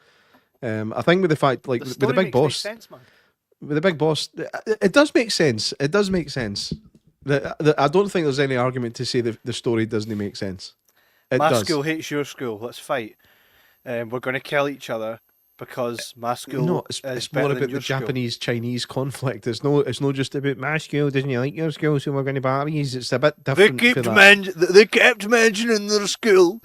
I think with the fact, like, the with story the Big makes no Boss, sense, man. with the Big Boss, it does make sense. It does make sense. I don't think there's any argument to say that the story doesn't make sense. My does. school hates your school. Let's fight. We're going to kill each other because my school No, is it's better more than about your the school. Japanese-Chinese conflict. It's not just about my school doesn't like your school, so we're going to battle you. It's a bit different. They kept mentioning their school.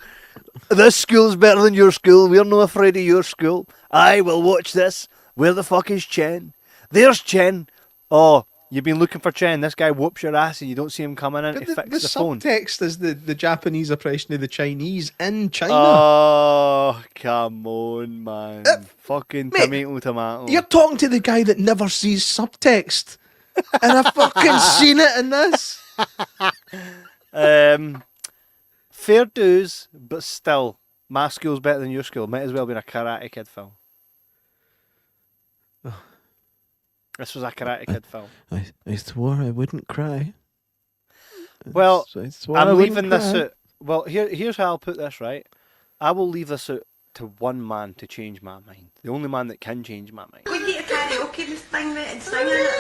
This school's better than your school. We're not afraid of your school. I will watch this. Where the fuck is Chen? There's Chen. Oh, you've been looking for Chen. This guy whoops your ass and you don't see him coming in to fix the phone. The subtext is the Japanese oppression of the Chinese in China. Oh, come on, man. Fucking mate, tomato. You're talking to the guy that never sees subtext. And I've fucking seen it in this. Fair dues, but still, my school's better than your school. Might as well be a Karate Kid film. This was a Karate Kid film. I swore I wouldn't cry. Well, I'm leaving this cry. out. Well, here's how I'll put this, right? I will leave this out to one man to change my mind. The only man that can change my mind. We get a karaoke this thing, mate, and sing it.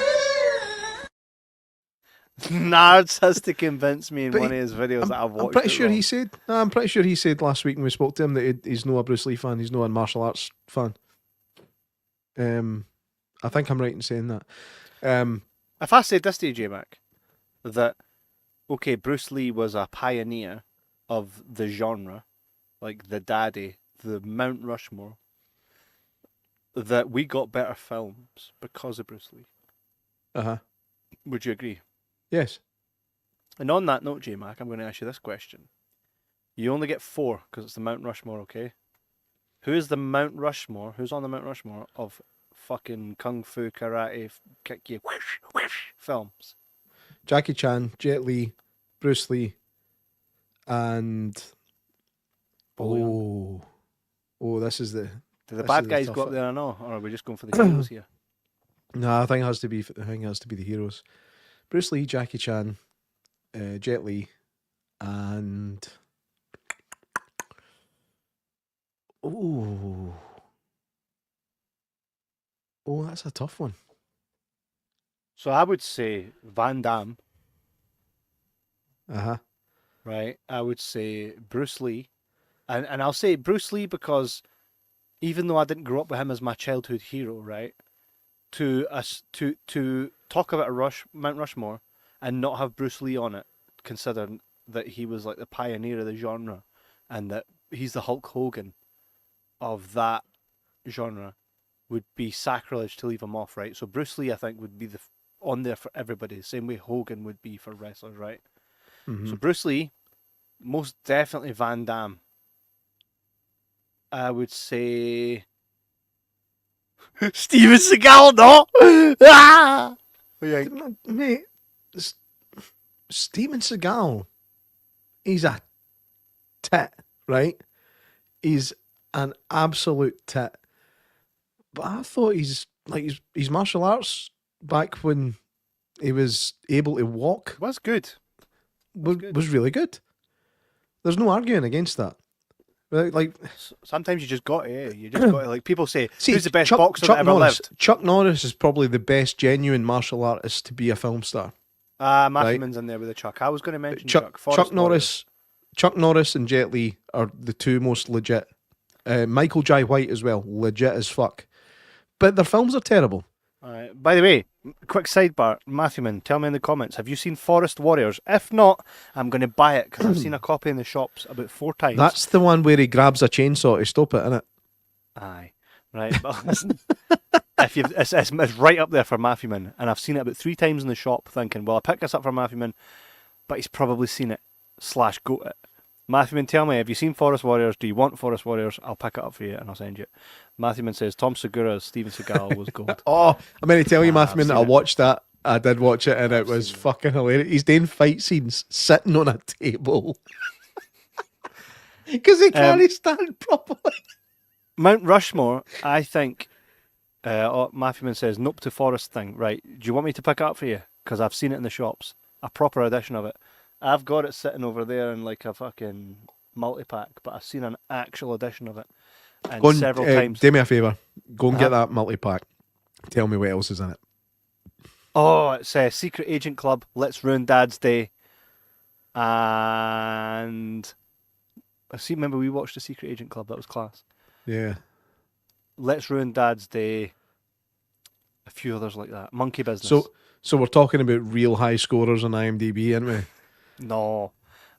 Nards has to convince me in But one of his videos that I've watched. I'm pretty it sure wrong. he said. No, I'm pretty sure he said last week when we spoke to him that he's not a Bruce Lee fan. He's not a martial arts fan. I think I'm right in saying that. If I said this to you, J-Mac, that, okay, Bruce Lee was a pioneer of the genre, like the daddy, the Mount Rushmore, that we got better films because of Bruce Lee. Would you agree? Yes. And on that note, J-Mac, I'm going to ask you this question. You only get 4 because it's the Mount Rushmore, okay? Who is the Mount Rushmore? Who's on the Mount Rushmore of fucking kung fu, karate, kick you, whoosh, whoosh films? Jackie Chan, Jet Li, Bruce Lee, and this is the. Do the This bad is the guys tough go up one. there or no? Or are we just going for the heroes here? No, I think it has to be. The heroes. Bruce Lee, Jackie Chan, Jet Li, and that's a tough one. So I would say Van Damme, right? I would say Bruce Lee. And I'll say Bruce Lee because even though I didn't grow up with him as my childhood hero, right? To talk about Mount Rushmore and not have Bruce Lee on it, considering that he was like the pioneer of the genre and that he's the Hulk Hogan of that genre, would be sacrilege to leave him off, right? So Bruce Lee, I think, would be on there for everybody, the same way Hogan would be for wrestlers, right? Mm-hmm. So Bruce Lee, most definitely Van Damme. I would say Steven Seagal, no? Ah! Mate, Steven Seagal, he's a tit, right? He's an absolute tit. But I thought his martial arts back when he was able to walk Was good. was really good. There's no arguing against that. Like Sometimes you just got to, you just got to, like people say, see, who's the best boxer that ever lived? Chuck Norris is probably the best genuine martial artist to be a film star. Matthewman's in there with a Chuck. I was going to mention Chuck. Chuck Norris and Jet Li are the two most legit. Michael Jai White as well, legit as fuck. But their films are terrible. By the way, quick sidebar, Matthewman, tell me in the comments, have you seen Forest Warriors? If not, I'm going to buy it because I've seen a copy in the shops about 4 times. That's the one where he grabs a chainsaw to stop it, isn't it? Aye, right. But listen, it's right up there for Matthewman, and I've seen it about 3 times in the shop, thinking, well, I picked this up for Matthewman, but he's probably seen it / got it. Matthewman, tell me, have you seen Forest Warriors? Do you want Forest Warriors? I'll pick it up for you and I'll send you it. Matthewman says Tom Segura's Steven Seagal was gold. Oh, I'm going to tell you, Matthewman, I it. watched that. I did watch it, and it was fucking hilarious. He's doing fight scenes sitting on a table because he can't stand properly. Mount Rushmore, I think. Matthewman says nope to Forest thing. Right? Do you want me to pick it up for you? Because I've seen it in the shops, a proper edition of it. I've got it sitting over there in like a fucking multi-pack, but I've seen an actual edition of it. And several times. Do me a favour. Go and get that multi-pack. Tell me what else is in it. Oh, it's a Secret Agent Club, Let's Ruin Dad's Day. And remember we watched the Secret Agent Club, that was class. Yeah. Let's Ruin Dad's Day. A few others like that. Monkey Business. So we're talking about real high scorers on IMDb, aren't we? No,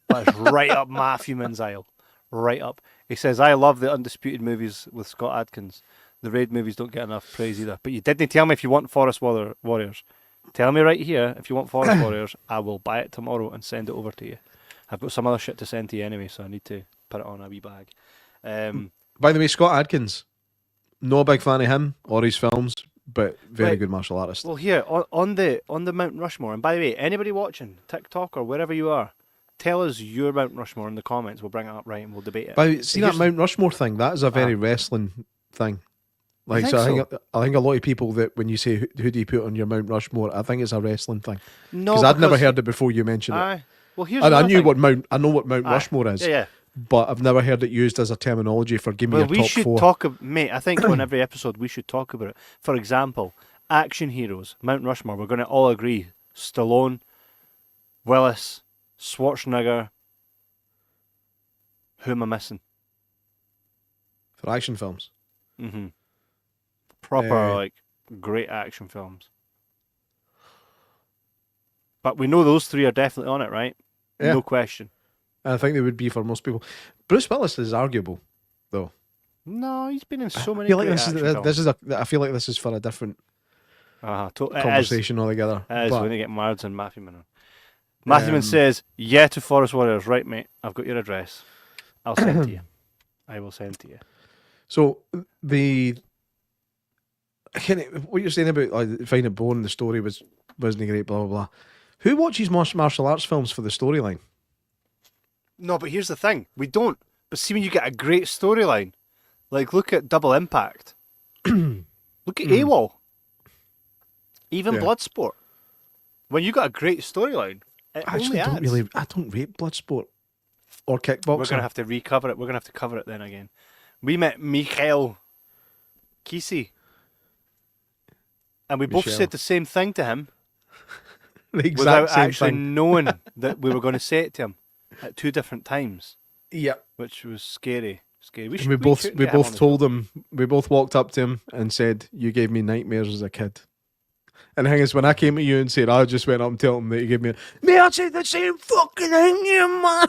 but it's right up Matthewman's aisle. Right up. He says, I love the Undisputed movies with Scott Adkins. The Raid movies don't get enough praise either. But you didn't tell me if you want Forest Warriors. Tell me right here, if you want Forest Warriors, I will buy it tomorrow and send it over to you. I've got some other shit to send to you anyway, so I need to put it on a wee bag. By the way, Scott Adkins, no big fan of him or his films, but very good martial artist. Well, here on the Mount Rushmore, and by the way, anybody watching TikTok or wherever you are, tell us your Mount Rushmore in the comments. We'll bring it up right and we'll debate it. See that Mount Rushmore thing? That is a very wrestling thing. Like, I think a lot of people that when you say who do you put on your Mount Rushmore, I think it's a wrestling thing. No, because I'd never heard it before you mentioned it. Well, here's and I know what Mount Aye. Rushmore is. Yeah. But I've never heard it used as a terminology for give me your top 4. We should talk, mate. I think on every episode we should talk about it. For example, action heroes, Mount Rushmore. We're going to all agree: Stallone, Willis, Schwarzenegger. Who am I missing? For action films. Mm-hmm. Proper, like, great action films. But we know those three are definitely on it, right? Yeah. No question. I think they would be for most people. Bruce Willis is arguable, though. No, he's been in so I many feel like great this action is films. I feel like this is for a different It conversation altogether. is. But, When you get married and Matthew Mann. Matthew Mann says, yeah to Forest Warriors. Right, mate. I've got your address. I'll send to you. I will send to you. So what you're saying about like, finding bone, the story wasn't great, blah blah blah. Who watches martial arts films for the storyline? No, but here's the thing. We don't. But see, when you get a great storyline, like look at Double Impact. Look at AWOL. Even Bloodsport. When you got a great storyline, it I only adds. I don't rate Bloodsport or kickboxing. We're going to have to recover it. We're going to have to cover it then again. We met Mikhail Kisi. And we both said the same thing to him the exact without same actually thing. knowing that we were going to say it to him at two different times, Yeah. which was scary. Scary. We both told him. We both walked up to him and said, "You gave me nightmares as a kid." And the thing is, when I came to you and said, I just went up and told him that you gave me. May I say the same fucking thing, you man?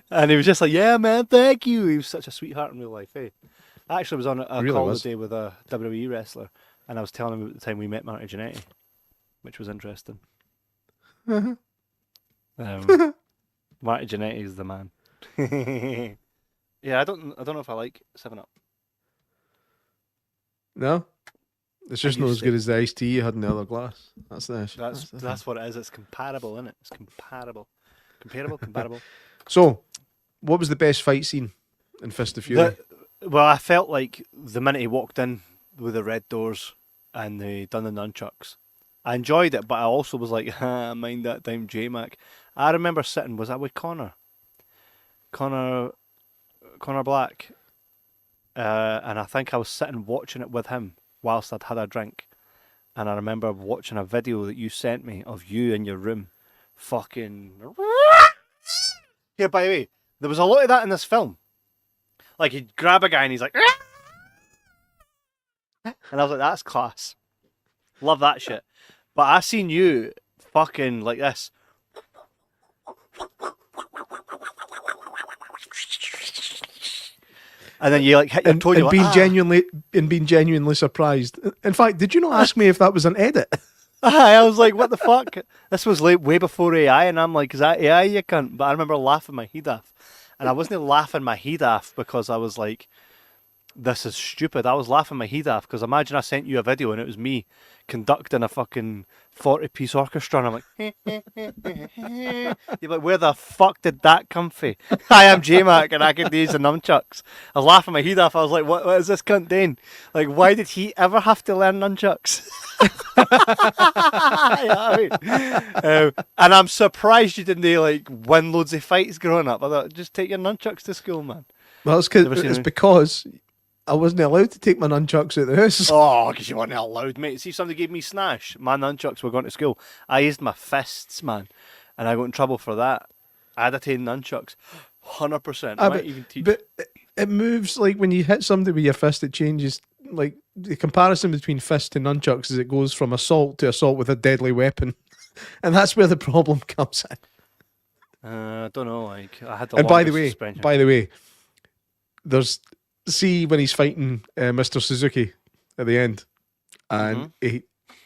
And he was just like, "Yeah, man, thank you." He was such a sweetheart in real life. Eh? I actually was on a Really call was. today with a WWE wrestler, and I was telling him about the time we met Marty Jannetty, which was interesting. Marty Jannetty is the man. Yeah, I don't know if I like 7-Up. No, it's just not as good as the iced tea you had in the other glass. That's the issue. That's what it is. It's comparable, isn't it? It's comparable. Comparable. So, what was the best fight scene in Fist of Fury? Well, I felt like the minute he walked in with the red doors and they done the nunchucks, I enjoyed it, but I also was like, mind that time, J Mac. I remember sitting, was that with Connor Black? And I think I was sitting watching it with him whilst I'd had a drink. And I remember watching a video that you sent me of you in your room. Fucking. Here, by the way, there was a lot of that in this film. Like, he'd grab a guy and he's like. And I was like, that's class. Love that shit. But I seen you fucking like this. And then you like hit your toe. And being genuinely surprised. In fact, did you not ask me if that was an edit? I was like, what the fuck? This was way before AI, and I'm like, is that AI, you cunt? But I remember laughing my head off. And I wasn't laughing my head off because I was like, this is stupid. I was laughing my head off because imagine I sent you a video and it was me conducting a fucking 40-piece orchestra, and I'm like, you're like, where the fuck did that come from? I am J-Mac and I can use the nunchucks. I was laughing my head off. I was like, what is this cunt doing? Like, why did he ever have to learn nunchucks? You know what I mean? And I'm surprised you didn't like win loads of fights growing up. I thought, just take your nunchucks to school, man. Well, it's because I wasn't allowed to take my nunchucks out the house. Oh, because you weren't allowed, mate. See, if somebody gave me snash, my nunchucks were going to school. I used my fists, man, and I got in trouble for that. I had to take nunchucks. 100%. I might even teach. But it moves like when you hit somebody with your fist, it changes. Like the comparison between fist to nunchucks is it goes from assault to assault with a deadly weapon, and that's where the problem comes in. I don't know. Like I had the. And by suspension. the way, there's when he's fighting Mr. Suzuki at the end, and he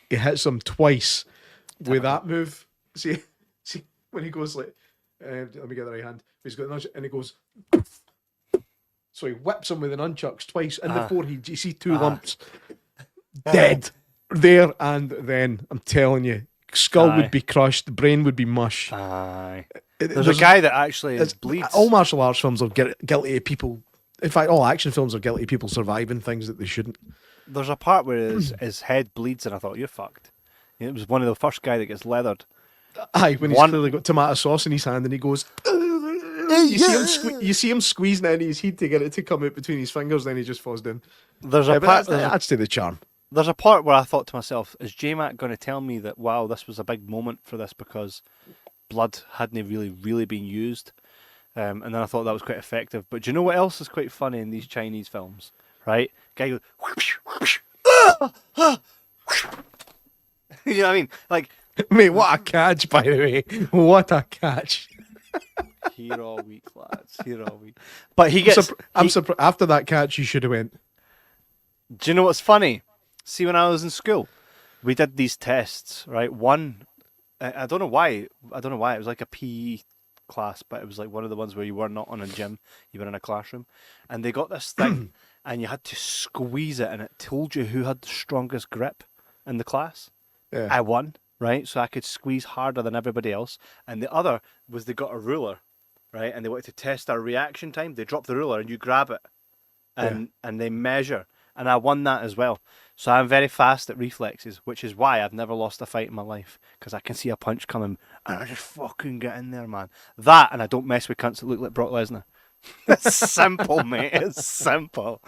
hits him twice with that move. See when he goes like, let me get the right hand. He's got the nunchuck, and he goes. So he whips him with the nunchucks twice in the forehead. You see two lumps. Dead. There and then. I'm telling you. Skull would be crushed. The brain would be mush. There's a guy that actually bleeds. All martial arts films are guilty of people. In fact, all action films are guilty of people surviving things that they shouldn't. There's a part where his head bleeds and I thought, you're fucked. It was one of the first guy that gets leathered. Aye, when he's clearly got tomato sauce in his hand and he goes... You see him squeezing it in his head to get it to come out between his fingers, then he just falls down. There's a part that adds to the charm. there's a part where I thought to myself, is J Mac going to tell me that, wow, this was a big moment for this because blood hadn't really been used? And then I thought that was quite effective. But do you know what else is quite funny in these Chinese films? Right? Guy goes, you know what I mean? Like, Mate, what a catch, by the way. What a catch. here all week, lads. Here all week. But he gets. I'm surprised. After that catch, you should have went. Do you know what's funny? See, when I was in school, we did these tests, right? One, I don't know why. I don't know why. It was like a PE class, but it was like one of the ones where you were not on a gym, you were in a classroom, and they got this thing, and you had to squeeze it, and it told you who had the strongest grip in the class. Yeah. I won, right? So I could squeeze harder than everybody else. And the other was they got a ruler, right? And they wanted to test our reaction time. They drop the ruler and you grab it, and they measure. And I won that as well. So I'm very fast at reflexes, which is why I've never lost a fight in my life, because I can see a punch coming and I just fucking get in there, man. That, and I don't mess with cunts that look like Brock Lesnar. It's simple, mate. It's simple.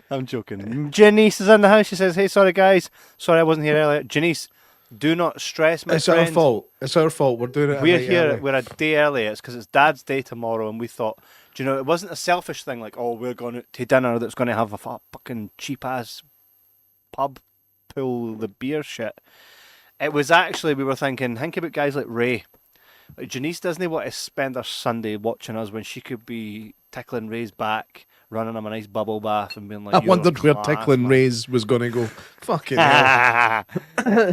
I'm joking. Janice is in the house. She says, "Hey, sorry guys, sorry I wasn't here earlier." Janice, do not stress, my It's friend. our fault. It's our fault. We're doing it. We're a night here. early. We're a day early. It's because it's Dad's day tomorrow, and we thought, do you know, it wasn't a selfish thing like, oh, we're going to dinner that's going to have a fucking cheap ass pub pool, the beer shit. It was actually, we were thinking, think about guys like Ray. Like, Janice doesn't want to spend her Sunday watching us when she could be tickling Ray's back, running him a nice bubble bath, and being like, I "You're wondered where class, Tickling man." Ray's was going to go. Fucking hell.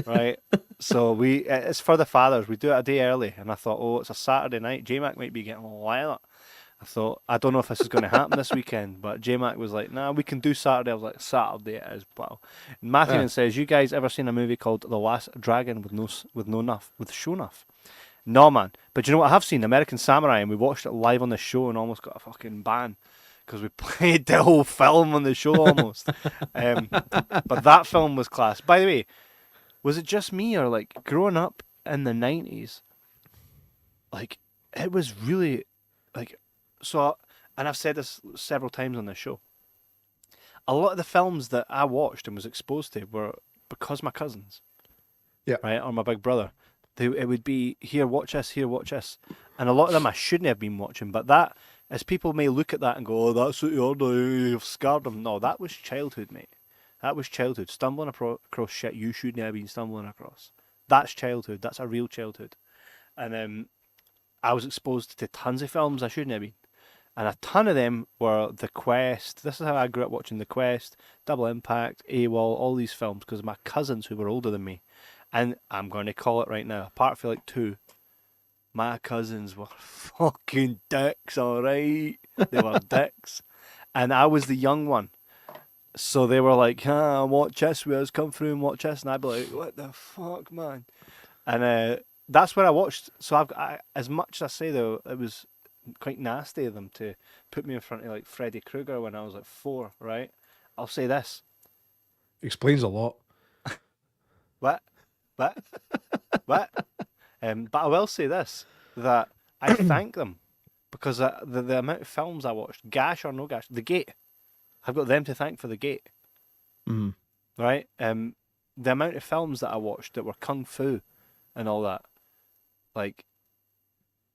Right. So it's for the fathers. We do it a day early, and I thought, oh, it's a Saturday night. J-Mac might be getting wild. I thought, I don't know if this is going to happen this weekend, but J-Mac was like, nah, we can do Saturday. I was like, Saturday it is. Wow. Matthew says, you guys ever seen a movie called The Last Dragon with Shonuff? No, man. But you know what I have seen? American Samurai, and we watched it live on the show and almost got a fucking ban because we played the whole film on the show almost. But that film was class. By the way, was it just me, or like growing up in the 90s, like it was really like, so, and I've said this several times on this show, a lot of the films that I watched and was exposed to were because my cousins, right, or my big brother. It would be, here, watch this, and a lot of them I shouldn't have been watching, but that, as people may look at that and go, oh, that's what you've scarred them. No, that was childhood, mate. That was childhood. Stumbling across shit you shouldn't have been stumbling across. That's childhood. That's a real childhood. And I was exposed to tons of films I shouldn't have been. And a ton of them were The Quest. This is how I grew up watching The Quest, Double Impact, AWOL, all these films, because my cousins who were older than me. And I'm going to call it right now, apart from like two, my cousins were fucking dicks, alright? They were dicks. And I was the young one. So they were like, watch this, we always come through and watch this. And I'd be like, what the fuck, man? And that's where I watched. So as much as I say, though, it was quite nasty of them to put me in front of like Freddy Krueger when I was like 4, right? I'll say this. Explains a lot. What? But I will say this, that I thank them because the amount of films I watched, gash or no gash, The Gate, I've got them to thank for The Gate. Mm. Right? The amount of films that I watched that were kung fu and all that, like,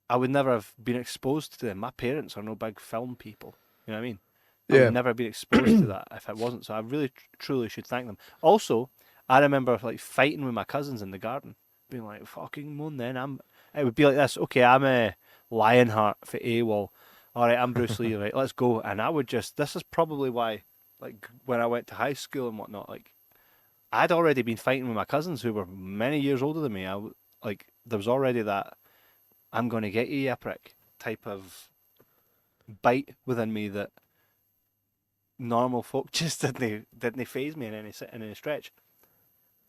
I would never have been exposed to them. My parents are no big film people. You know what I mean? I would never have been exposed to that if it wasn't. So I really, truly should thank them. Also, I remember like fighting with my cousins in the garden, being like, "Fucking moan!" Then it would be like this. Okay, I'm a Lionheart for AWOL. All right, I'm Bruce Lee. Right, let's go. And I would just. This is probably why, like, when I went to high school and whatnot, like, I'd already been fighting with my cousins who were many years older than me. Like, there was already that "I'm going to get you, you prick" type of bite within me that normal folk just didn't faze me in any stretch.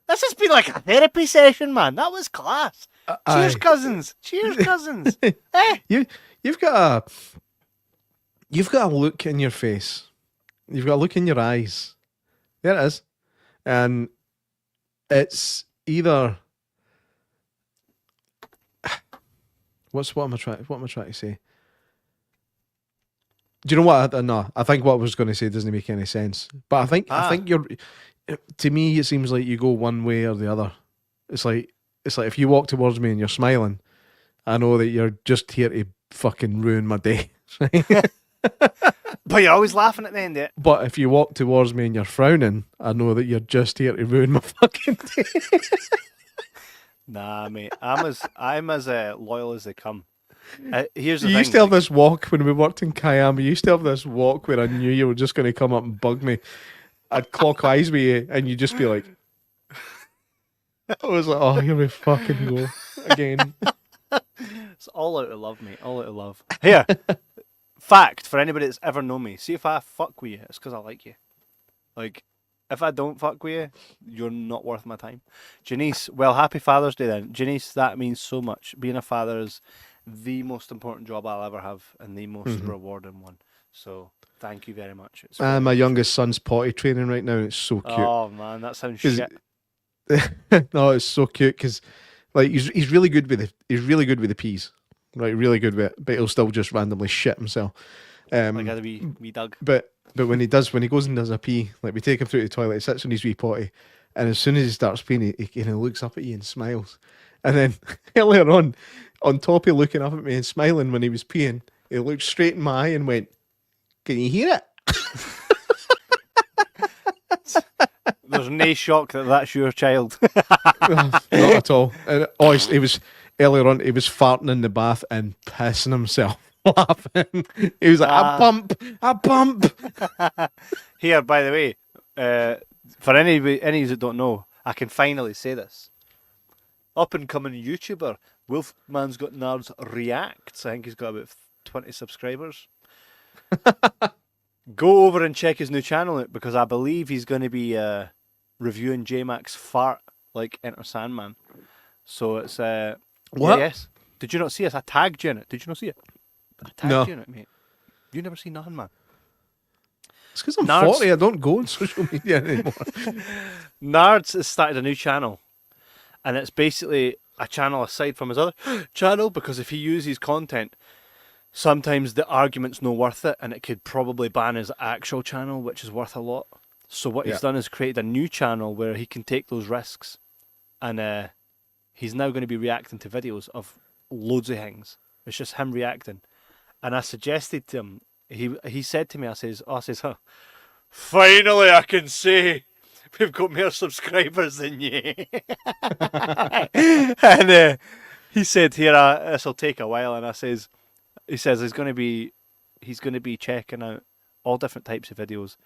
This has been like a therapy session, man. That was class. Cheers, cousins. Cheers, cousins. You've got a look in your face. You've got a look in your eyes. There it is. And it's either what am I trying to say? Do you know what? No, I think what I was going to say doesn't make any sense. But I think you're. To me, it seems like you go one way or the other. It's like if you walk towards me and you're smiling, I know that you're just here to fucking ruin my day. Right? But you're always laughing at the end of it. But if you walk towards me and you're frowning, I know that you're just here to ruin my fucking day. Nah, mate. I'm as loyal as they come. Here's the You thing. used to have this walk when we worked in Kiama. You used to have this walk where I knew you were just going to come up and bug me. I'd clock eyes with you, and you'd just be like, I was like, oh, here we fucking go again. It's all out of love, mate. All out of love. Here, fact for anybody that's ever known me. See, if I fuck with you, it's because I like you. Like, if I don't fuck with you, you're not worth my time. Janice, well, happy Father's Day then. Janice, that means so much. Being a father is the most important job I'll ever have and the most rewarding one. So, thank you very much. It's My youngest son's potty training right now. It's so cute. Oh man, that sounds shit. No, it's so cute because, like, he's really good with the peas, right? Really good with it, but he'll still just randomly shit himself. Like a wee Doug. But when he goes and does a pee, like we take him through to the toilet, he sits on his wee potty, and as soon as he starts peeing, he kind of looks up at you and smiles. And then earlier on top of looking up at me and smiling when he was peeing, he looked straight in my eye and went, "Can you hear it?" There's no shock that that's your child. Not at all. And he was earlier on. He was farting in the bath and pissing himself, laughing. He was like, "A bump." Here, by the way, for any that don't know, I can finally say this. Up and coming YouTuber, Wolfman's Got Nards reacts. I think he's got about 20 subscribers. Go over and check his new channel out because I believe he's going to be reviewing J Mack's fart like Enter Sandman. So it's what? Yes. Did you not see us? I tagged you in it. Did you not see it? I tagged you in it, mate. You never seen nothing, man. It's because I'm 40. I don't go on social media anymore. Nards has started a new channel, and it's basically a channel aside from his other channel because if he uses content, sometimes the argument's no worth it, and it could probably ban his actual channel, which is worth a lot. So what he's done is created a new channel where he can take those risks, and he's now going to be reacting to videos of loads of things. It's just him reacting, and I suggested to him. He said to me, I says, huh, finally I can say we've got more subscribers than you. And he said, here, this will take a while, and he says he's going to be checking out all different types of videos,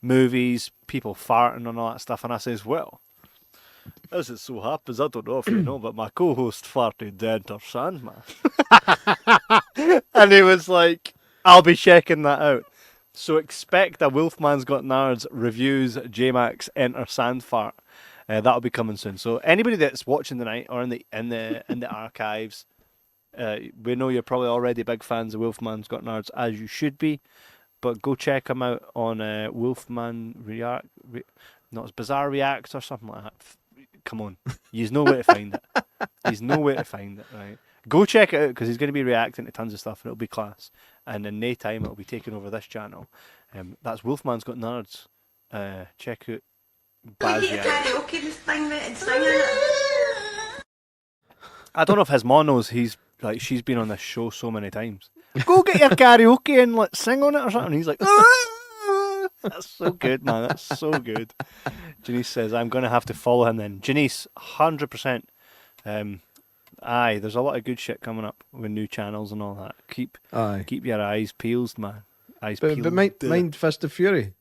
movies, people farting and all that stuff. And I says, well, as it so happens, I don't know if you know, but my co-host farted the Enter Sandman. And he was like, I'll be checking that out. So expect a Wolfman's Got Nards reviews J Mack's Enter Sand fart. That'll be coming soon. So anybody that's watching tonight or in the archives, we know you're probably already big fans of Wolfman's Got Nards, as you should be. But go check him out on Wolfman React. No, it's Bizarre Reacts or something like that. Come on, you know where to find it. He's nowhere to find it, right? Go check it out because he's going to be reacting to tons of stuff and it'll be class. And in no time it'll be taking over this channel. That's Wolfman's Got Nerds. Check out Baz karaoke this thing, mate, and singing it. I don't know if his mom knows she's been on this show so many times. Go get your karaoke and let's sing on it or something. He's like, ah! That's so good, man. That's so good. Janice says, I'm going to have to follow him then. Janice, 100%. Aye, there's a lot of good shit coming up with new channels and all that. Keep your eyes peeled, man. Peeled. But mind Fist of Fury.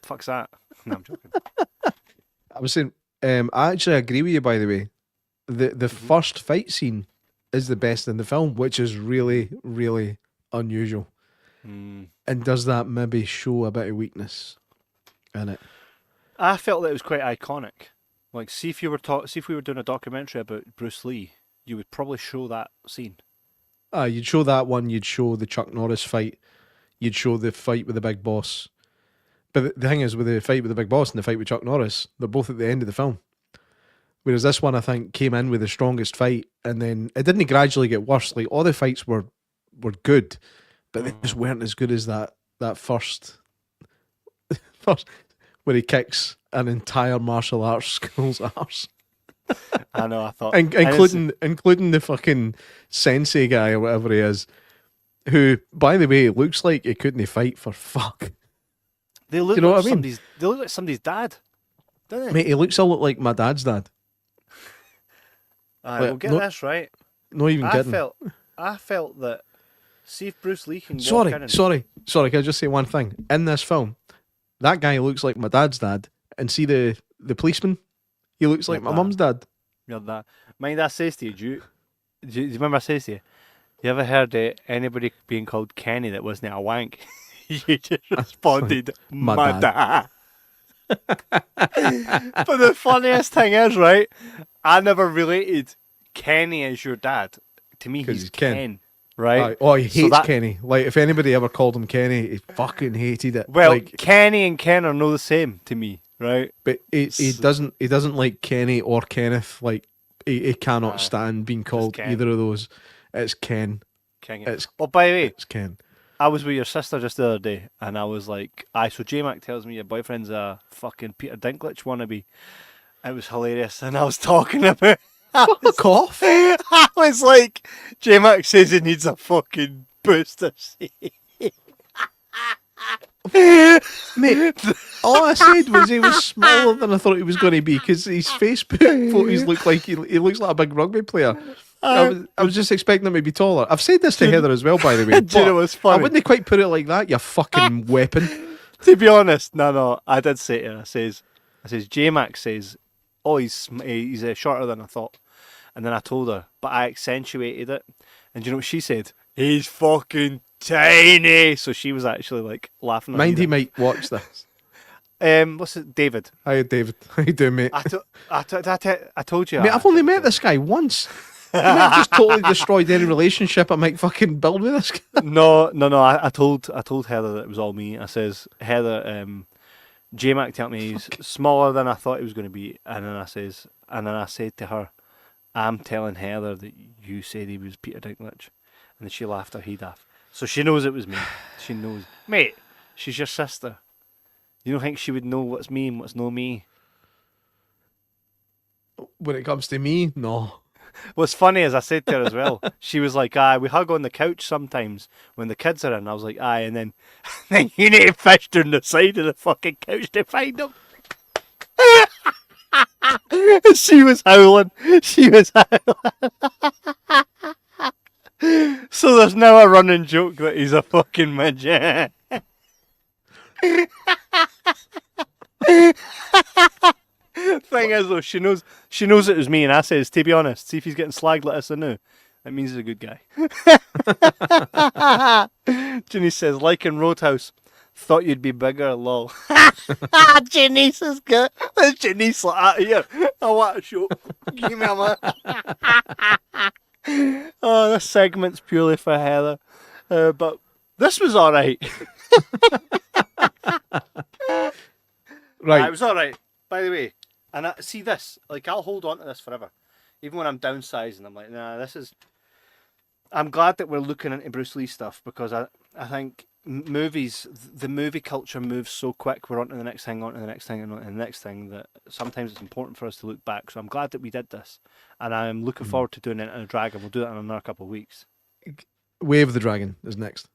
Fuck's that? No, I'm joking. I was saying, I actually agree with you, by the way. The first fight scene is the best in the film, which is really, really unusual. And does that maybe show a bit of weakness in it? I felt that it was quite iconic. Like, see if we were doing a documentary about Bruce Lee, you would probably show that scene. You'd show that one. You'd show the Chuck Norris fight. You'd show the fight with the Big Boss. But the thing is, with the fight with the Big Boss and the fight with Chuck Norris, they're both at the end of the film. Whereas this one, I think, came in with the strongest fight, and then it didn't gradually get worse. Like, all the fights were good, but they just weren't as good as that first where he kicks an entire martial arts school's arse. I know. I thought, including the fucking sensei guy or whatever he is, who, by the way, looks like he couldn't fight for fuck. they look you know like what I mean? They look like somebody's dad, don't they? Mate, he looks a lot like my dad's dad. Aye, like, we'll get no- this right. Not even kidding. I felt that. See if Bruce Lee can walk in. Sorry. Can I just say one thing? In this film, that guy looks like my dad's dad, and see the policeman, he looks like my mum's dad. You're that. Mind I says to you, do you remember I says to you? You ever heard anybody being called Kenny that wasn't a wank? You just responded, my dad. But the funniest thing is, right, I never related Kenny as your dad. To me, he's Ken. Right? Oh, he hates Kenny. Like, if anybody ever called him Kenny, he fucking hated it. Well, like, Kenny and Ken are no the same to me, right? But he doesn't like Kenny or Kenneth. Like, he cannot stand being called either of those. It's Ken. Well, by the way, it's Ken. I was with your sister just the other day, and I was like, so J Mac tells me your boyfriend's a fucking Peter Dinklage wannabe. It was hilarious, and I was talking about. Fuck off! I was like, J Mac says he needs a fucking booster seat. Mate, all I said was he was smaller than I thought he was going to be because his Facebook photos look like he looks like a big rugby player. I was just expecting him to be taller. I've said this to Heather as well, by the way. Do you know what's funny? I wouldn't quite put it like that, you fucking weapon. To be honest, no, I did say to her, I says, J Mac says, oh, he's shorter than I thought. And then I told her, but I accentuated it. And do you know what she said? He's fucking tiny. So she was actually like laughing at me. Mind he might watch this. What's it? David. Hi, David. How you doing, mate? I told you. Mate, I've only met this guy once. He might have just totally destroyed any relationship I might fucking build with this guy. No. I told Heather that it was all me. I says, Heather, J-Mac told me he's smaller than I thought he was going to be. And then I said to her, I'm telling Heather that you said he was Peter Dinklage. And then she laughed her head off. So she knows it was me. She knows. Mate, she's your sister. You don't think she would know what's me and what's no me? When it comes to me, no. What's funny is I said to her as well, she was like, we hug on the couch sometimes when the kids are in. I was like, and then you need to fish down the side of the fucking couch to find them. She was howling. So there's now a running joke that he's a fucking midget. Thing is though, she knows it was me, and I says, to be honest, see if he's getting slagged like this or no. That means he's a good guy. Ginny says, like in Roadhouse, thought you'd be bigger, lol. Janice is good. Janice like that here. I want a show. Give me a minute. Oh, this segment's purely for Heather. But this was alright. Right. It was alright. By the way, and I see this, like, I'll hold on to this forever. Even when I'm downsizing, I'm like, nah, I'm glad that we're looking into Bruce Lee stuff, because I think movies, the movie culture moves so quick. We're on to the next thing, on to the next thing, and on to the next thing, that sometimes it's important for us to look back. So I'm glad that we did this. And I'm looking forward to doing Enter the Dragon. We'll do that in another couple of weeks. Way of the Dragon is next.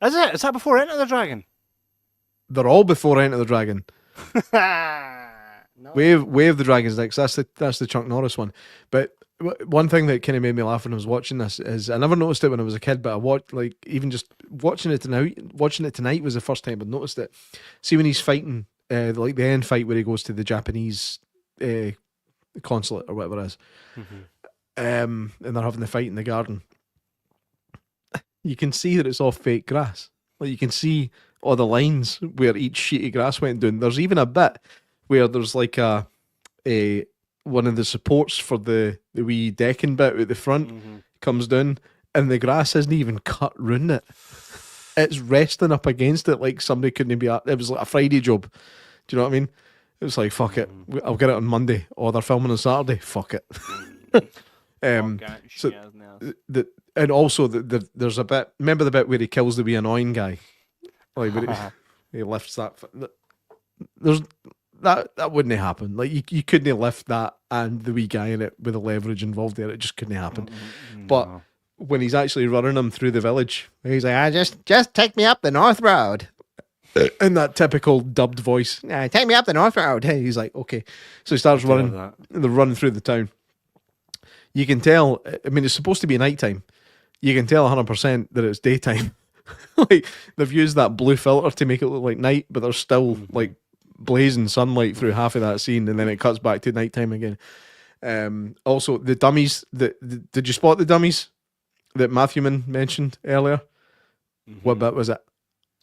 Is it? Is that before Enter the Dragon? They're all before Enter the Dragon. No. Way of the Dragon's next. That's the Chuck Norris one. But one thing that kind of made me laugh when I was watching this is I never noticed it when I was a kid, but I watched, like, even just watching it tonight was the first time I'd noticed it. See when he's fighting, like the end fight where he goes to the Japanese consulate or whatever it is, and they're having the fight in the garden. You can see that it's all fake grass. Like, you can see all the lines where each sheet of grass went down. There's even a bit where there's like a one of the supports for the wee decking bit at the front comes down, and the grass isn't even cut round it. It's resting up against it like somebody couldn't be. It was like a Friday job. Do you know what I mean? It was like, fuck it, I'll get it on Monday. Or they're filming on Saturday. Fuck it. So And also, there's a bit. Remember the bit where he kills the wee annoying guy, like where he lifts that. There's that wouldn't happen. Like you couldn't lift that and the wee guy in it with the leverage involved there. It just couldn't happen. But when he's actually running him through the village, he's like, "I just take me up the North Road," in that typical dubbed voice. Take me up the North Road. Hey, he's like, okay. So he starts running. They're running through the town. You can tell. I mean, it's supposed to be nighttime. You can tell 100% that it's daytime. Like they've used that blue filter to make it look like night, but there's still like blazing sunlight through half of that scene, and then it cuts back to nighttime again. Also, the dummies. Did you spot the dummies that Matthewman mentioned earlier? What bit was it?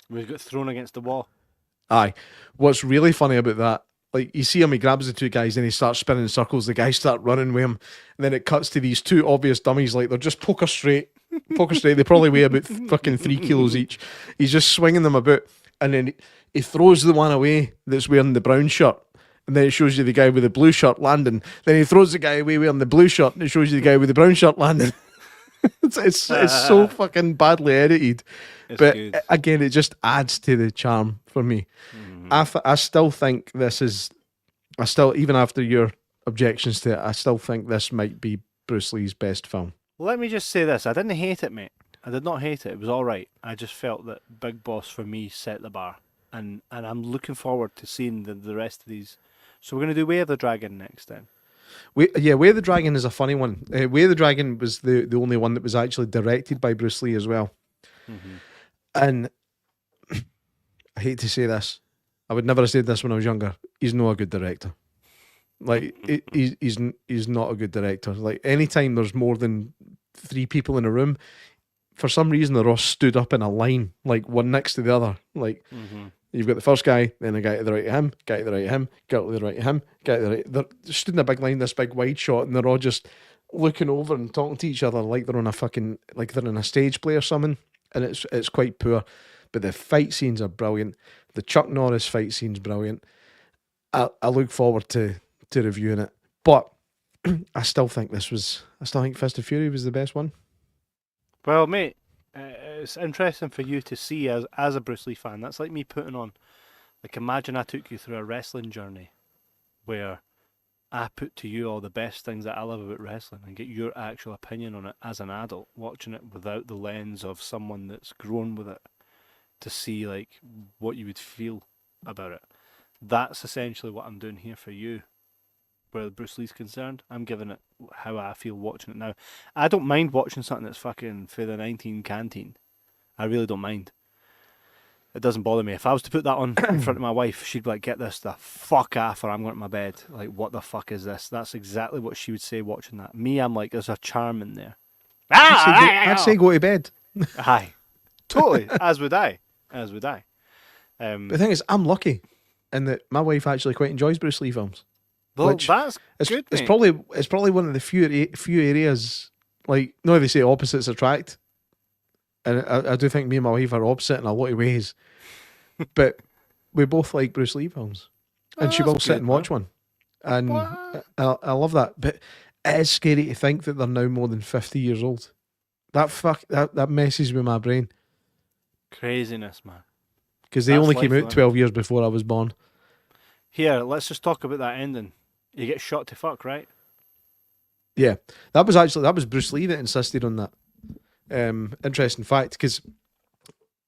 We got thrown against the wall. Aye. What's really funny about that, like you see him, he grabs the two guys and he starts spinning in circles. The guys start running with him, and then it cuts to these two obvious dummies, like they're just poker straight. They probably weigh about fucking 3 kilos each. He's just swinging them about, and then he throws the one away that's wearing the brown shirt, and then it shows you the guy with the blue shirt landing. Then he throws the guy away wearing the blue shirt, and it shows you the guy with the brown shirt landing. it's so fucking badly edited. But good. Again, it just adds to the charm for me. I still think this is. Even after your objections to it, I still think this might be Bruce Lee's best film. Let me just say this. I didn't hate it, mate. I did not hate it. It was all right. I just felt that Big Boss, for me, set the bar. And I'm looking forward to seeing the rest of these. So we're going to do Way of the Dragon next then. Way of the Dragon is a funny one. Way of the Dragon was the only one that was actually directed by Bruce Lee as well. And I hate to say this. I would never have said this when I was younger. He's not a good director. Like he's not a good director. Like anytime there's more than 3 people in a room, for some reason they're all stood up in a line, like one next to the other. Like you've got the first guy, then a guy to the right of him, guy to the right of him, guy to the right of him, guy to the right. They're stood in a big line, this big wide shot, and they're all just looking over and talking to each other like they're on a fucking like they're in a stage play or something. And it's quite poor. But the fight scenes are brilliant. The Chuck Norris fight scene's brilliant. I look forward to reviewing it. But I still think Fist of Fury was the best one. Well, mate, it's interesting for you to see as a Bruce Lee fan. That's like me putting on, like imagine I took you through a wrestling journey where I put to you all the best things that I love about wrestling and get your actual opinion on it as an adult, watching it without the lens of someone that's grown with it, to see like what you would feel about it. That's essentially what I'm doing here for you. Where Bruce Lee's concerned, I'm giving it how I feel watching it now. I don't mind watching something that's fucking for the 19 canteen. I really don't mind. It doesn't bother me. If I was to put that on in front of my wife, she'd be like, "Get this the fuck off," or "I'm going to my bed." Like, what the fuck is this? That's exactly what she would say watching that. Me, I'm like, there's a charm in there. I'd say go to bed. Aye, totally. As would I. The thing is, I'm lucky in that my wife actually quite enjoys Bruce Lee films. Well, that's good. It's probably one of the few areas, like, no, they say opposites attract, and I do think me and my wife are opposite in a lot of ways, but we both like Bruce Lee films, and she will sit and watch one, and I love that. But it is scary to think that they're now more than 50 years old. That messes with my brain. Craziness, man. Because they only came out 12 years before I was born. Here, let's just talk about that ending. You get shot to fuck, right? Yeah, that was Bruce Lee that insisted on that. Interesting fact, because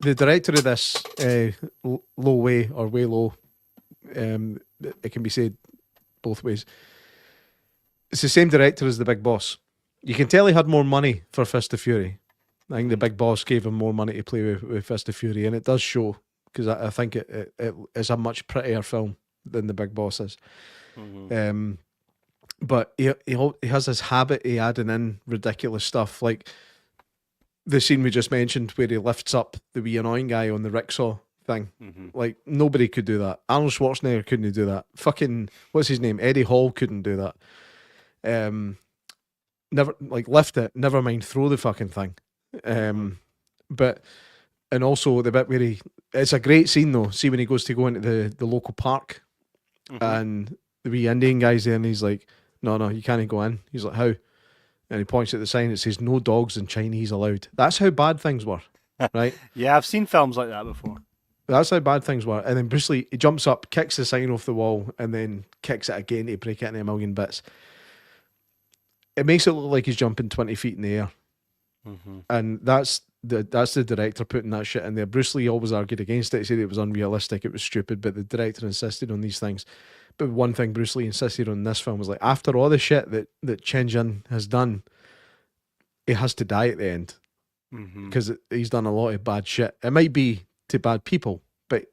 the director of this, Low Way or Way Low, it can be said both ways. It's the same director as the Big Boss. You can tell he had more money for Fist of Fury. I think the Big Boss gave him more money to play with Fist of Fury, and it does show, because I think it's a much prettier film than the Big Boss is. But he has this habit of adding in ridiculous stuff, like the scene we just mentioned where he lifts up the wee annoying guy on the rickshaw thing. Like, nobody could do that. Arnold Schwarzenegger couldn't do that. Fucking, what's his name? Eddie Hall couldn't do that. Never, like, lift it, never mind throw the fucking thing. But, and also the bit where it's a great scene though, see when he goes to go into the local park, and the wee Indian guy's there and he's like, no, you can't go in. He's like, how? And he points at the sign that says "No dogs in Chinese allowed." That's how bad things were, right? Yeah, I've seen films like that before. That's how bad things were. And then Bruce Lee, he jumps up, kicks the sign off the wall, and then kicks it again to break it into a million bits. It makes it look like he's jumping 20 feet in the air. Mm-hmm. And that's the director putting that shit in there. Bruce Lee always argued against it. He said it was unrealistic, it was stupid, but the director insisted on these things. But one thing Bruce Lee insisted on in this film was like, after all the shit that Chen Zhen has done, he has to die at the end. Because he's done a lot of bad shit. It might be to bad people, but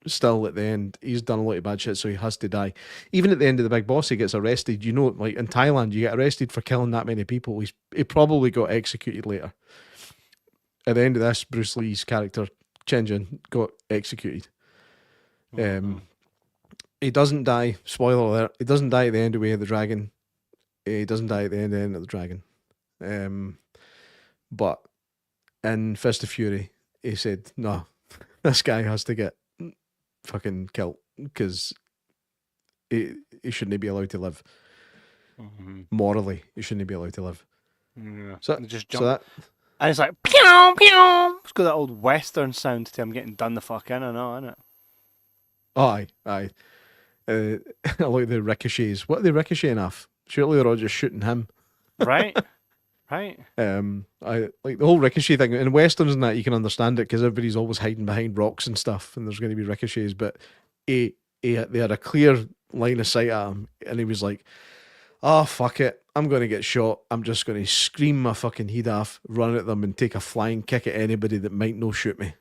still at the end, he's done a lot of bad shit, so he has to die. Even at the end of The Big Boss, he gets arrested. You know, like in Thailand, you get arrested for killing that many people. He probably got executed later. At the end of this, Bruce Lee's character, Chen Zhen, got executed. He doesn't die, spoiler alert, he doesn't die at the end of Way of the Dragon. He doesn't die at the end of the Dragon. But in Fist of Fury, he said, no, this guy has to get fucking killed because he shouldn't be allowed to live. Morally, he shouldn't be allowed to live. Yeah. So, just so jump. that And it's like, pew, pew. It's got that old Western sound to him getting done the fuck in, I know, innit? aye. I like the ricochets. What are they ricocheting off? Surely they're all just shooting him. Right? Right? I like the whole ricochet thing in westerns and that you can understand it because everybody's always hiding behind rocks and stuff, and there's going to be ricochets. But they had a clear line of sight at him, and he was like, "Oh fuck it, I'm going to get shot. I'm just going to scream my fucking head off, run at them, and take a flying kick at anybody that might no shoot me."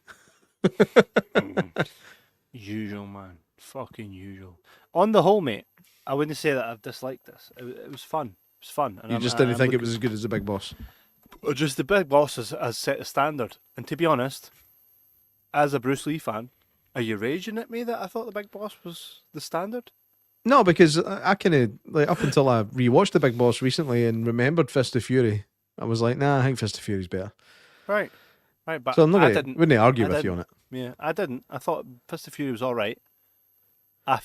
Usual, man. Fucking usual. On the whole, mate, I wouldn't say that I've disliked this. It was fun. It was fun. And You just didn't think it was as good as The Big Boss. Just the Big Boss has set the standard. And to be honest, as a Bruce Lee fan, are you raging at me that I thought The Big Boss was the standard? No, because I kind of like up until I rewatched The Big Boss recently and remembered Fist of Fury, I was like, nah, I think Fist of Fury's better. Right. Right, but So I'm not I gonna, wouldn't argue with you on it. Yeah, I didn't. I thought Fist of Fury was alright. I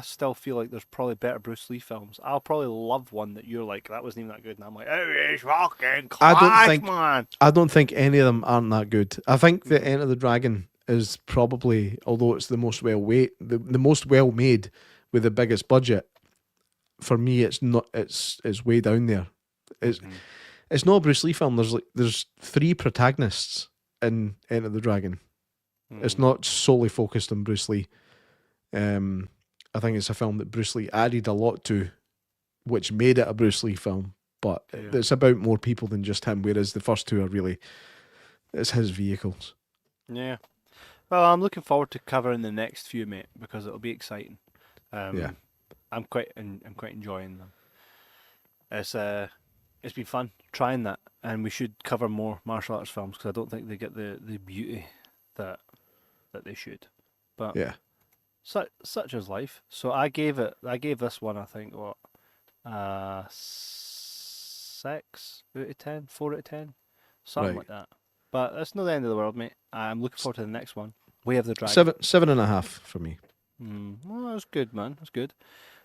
still feel like there's probably better Bruce Lee films. I'll probably love one that you're like, that wasn't even that good, and I'm like, oh, it's fucking class, man. I don't think any of them aren't that good. I think the Enter the Dragon is probably, although it's the most the most well made with the biggest budget. For me, it's not. It's way down there. It's not a Bruce Lee film. There's 3 protagonists in Enter the Dragon. It's not solely focused on Bruce Lee. I think it's a film that Bruce Lee added a lot to, which made it a Bruce Lee film. But it's about more people than just him. Whereas the first 2 are really, it's his vehicles. Yeah. Well, I'm looking forward to covering the next few, mate, because it'll be exciting. Yeah. I'm quite enjoying them. It's been fun trying that, and we should cover more martial arts films because I don't think they get the beauty that they should. But Yeah. Such is life. So I gave this one, I think, 6 out of 10, 4 out of 10, something Right. like that. But that's not the end of the world, mate. I'm looking forward to the next one. Way of the Dragon. 7.5 for me. Well, that's good, man. That's good.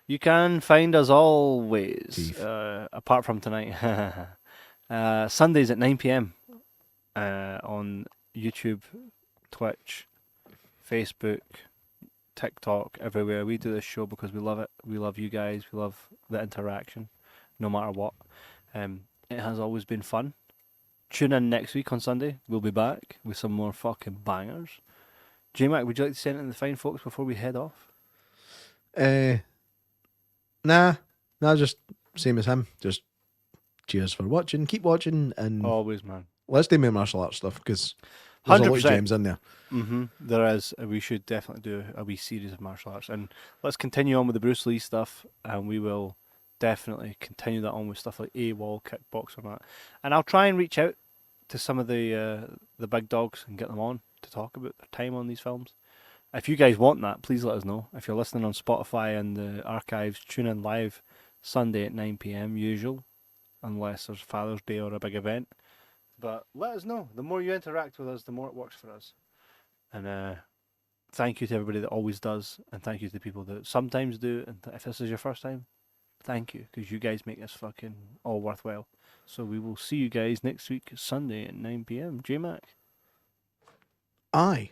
You can find us always, apart from tonight, Sundays at 9 p.m. On YouTube, Twitch, Facebook, TikTok, everywhere. We do this show because we love it. We love you guys. We love the interaction, no matter what. It has always been fun. Tune in next week on Sunday. We'll be back with some more fucking bangers. J-Mac, would you like to say anything to the fine folks before we head off? Nah, just same as him. Just cheers for watching. Keep watching, and Always, man. let's do more martial arts stuff because there's a lot of 100%. gems in there. There is. We should definitely do a wee series of martial arts, and let's continue on with the Bruce Lee stuff, and we will definitely continue that on with stuff like AWOL, kickbox, and that. And I'll try and reach out to some of the big dogs and get them on to talk about their time on these films. If you guys want that, please let us know. If you're listening on Spotify and the archives, tune in live Sunday at 9 p.m. usual, unless there's Father's Day or a big event. But let us know. The more you interact with us, the more it works for us. And thank you to everybody that always does, and thank you to the people that sometimes do. And if this is your first time, thank you, because you guys make this fucking all worthwhile. So we will see you guys next week, Sunday at 9 p.m. J Mac. Aye.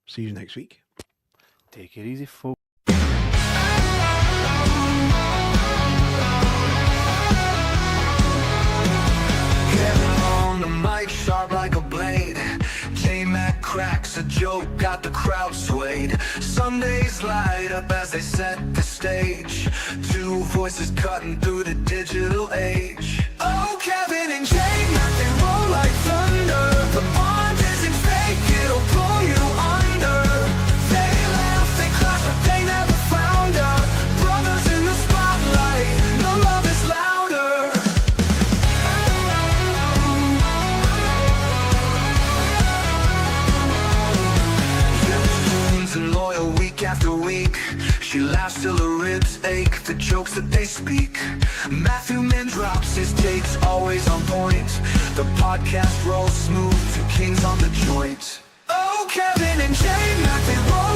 See you next week. Take it easy, folks. Kevin on the mic, sharp like a blade. Jay Mack cracks a joke, got the crowd swayed. Sundays light up as they set the stage. Two voices cutting through the digital age. Oh, Kevin and Jay Mack, they roll like thunder. The bond isn't fake, it'll pull you under. They laugh, they clap, but they never found out. Brothers in the spotlight, no love is louder. And loyal week after week. She laughs till her ribs ache, the jokes that they speak. Matthew Min drops his takes, always on point. The podcast rolls smooth, two kings on the joint. Oh, Kevin and Jay Mack, they roll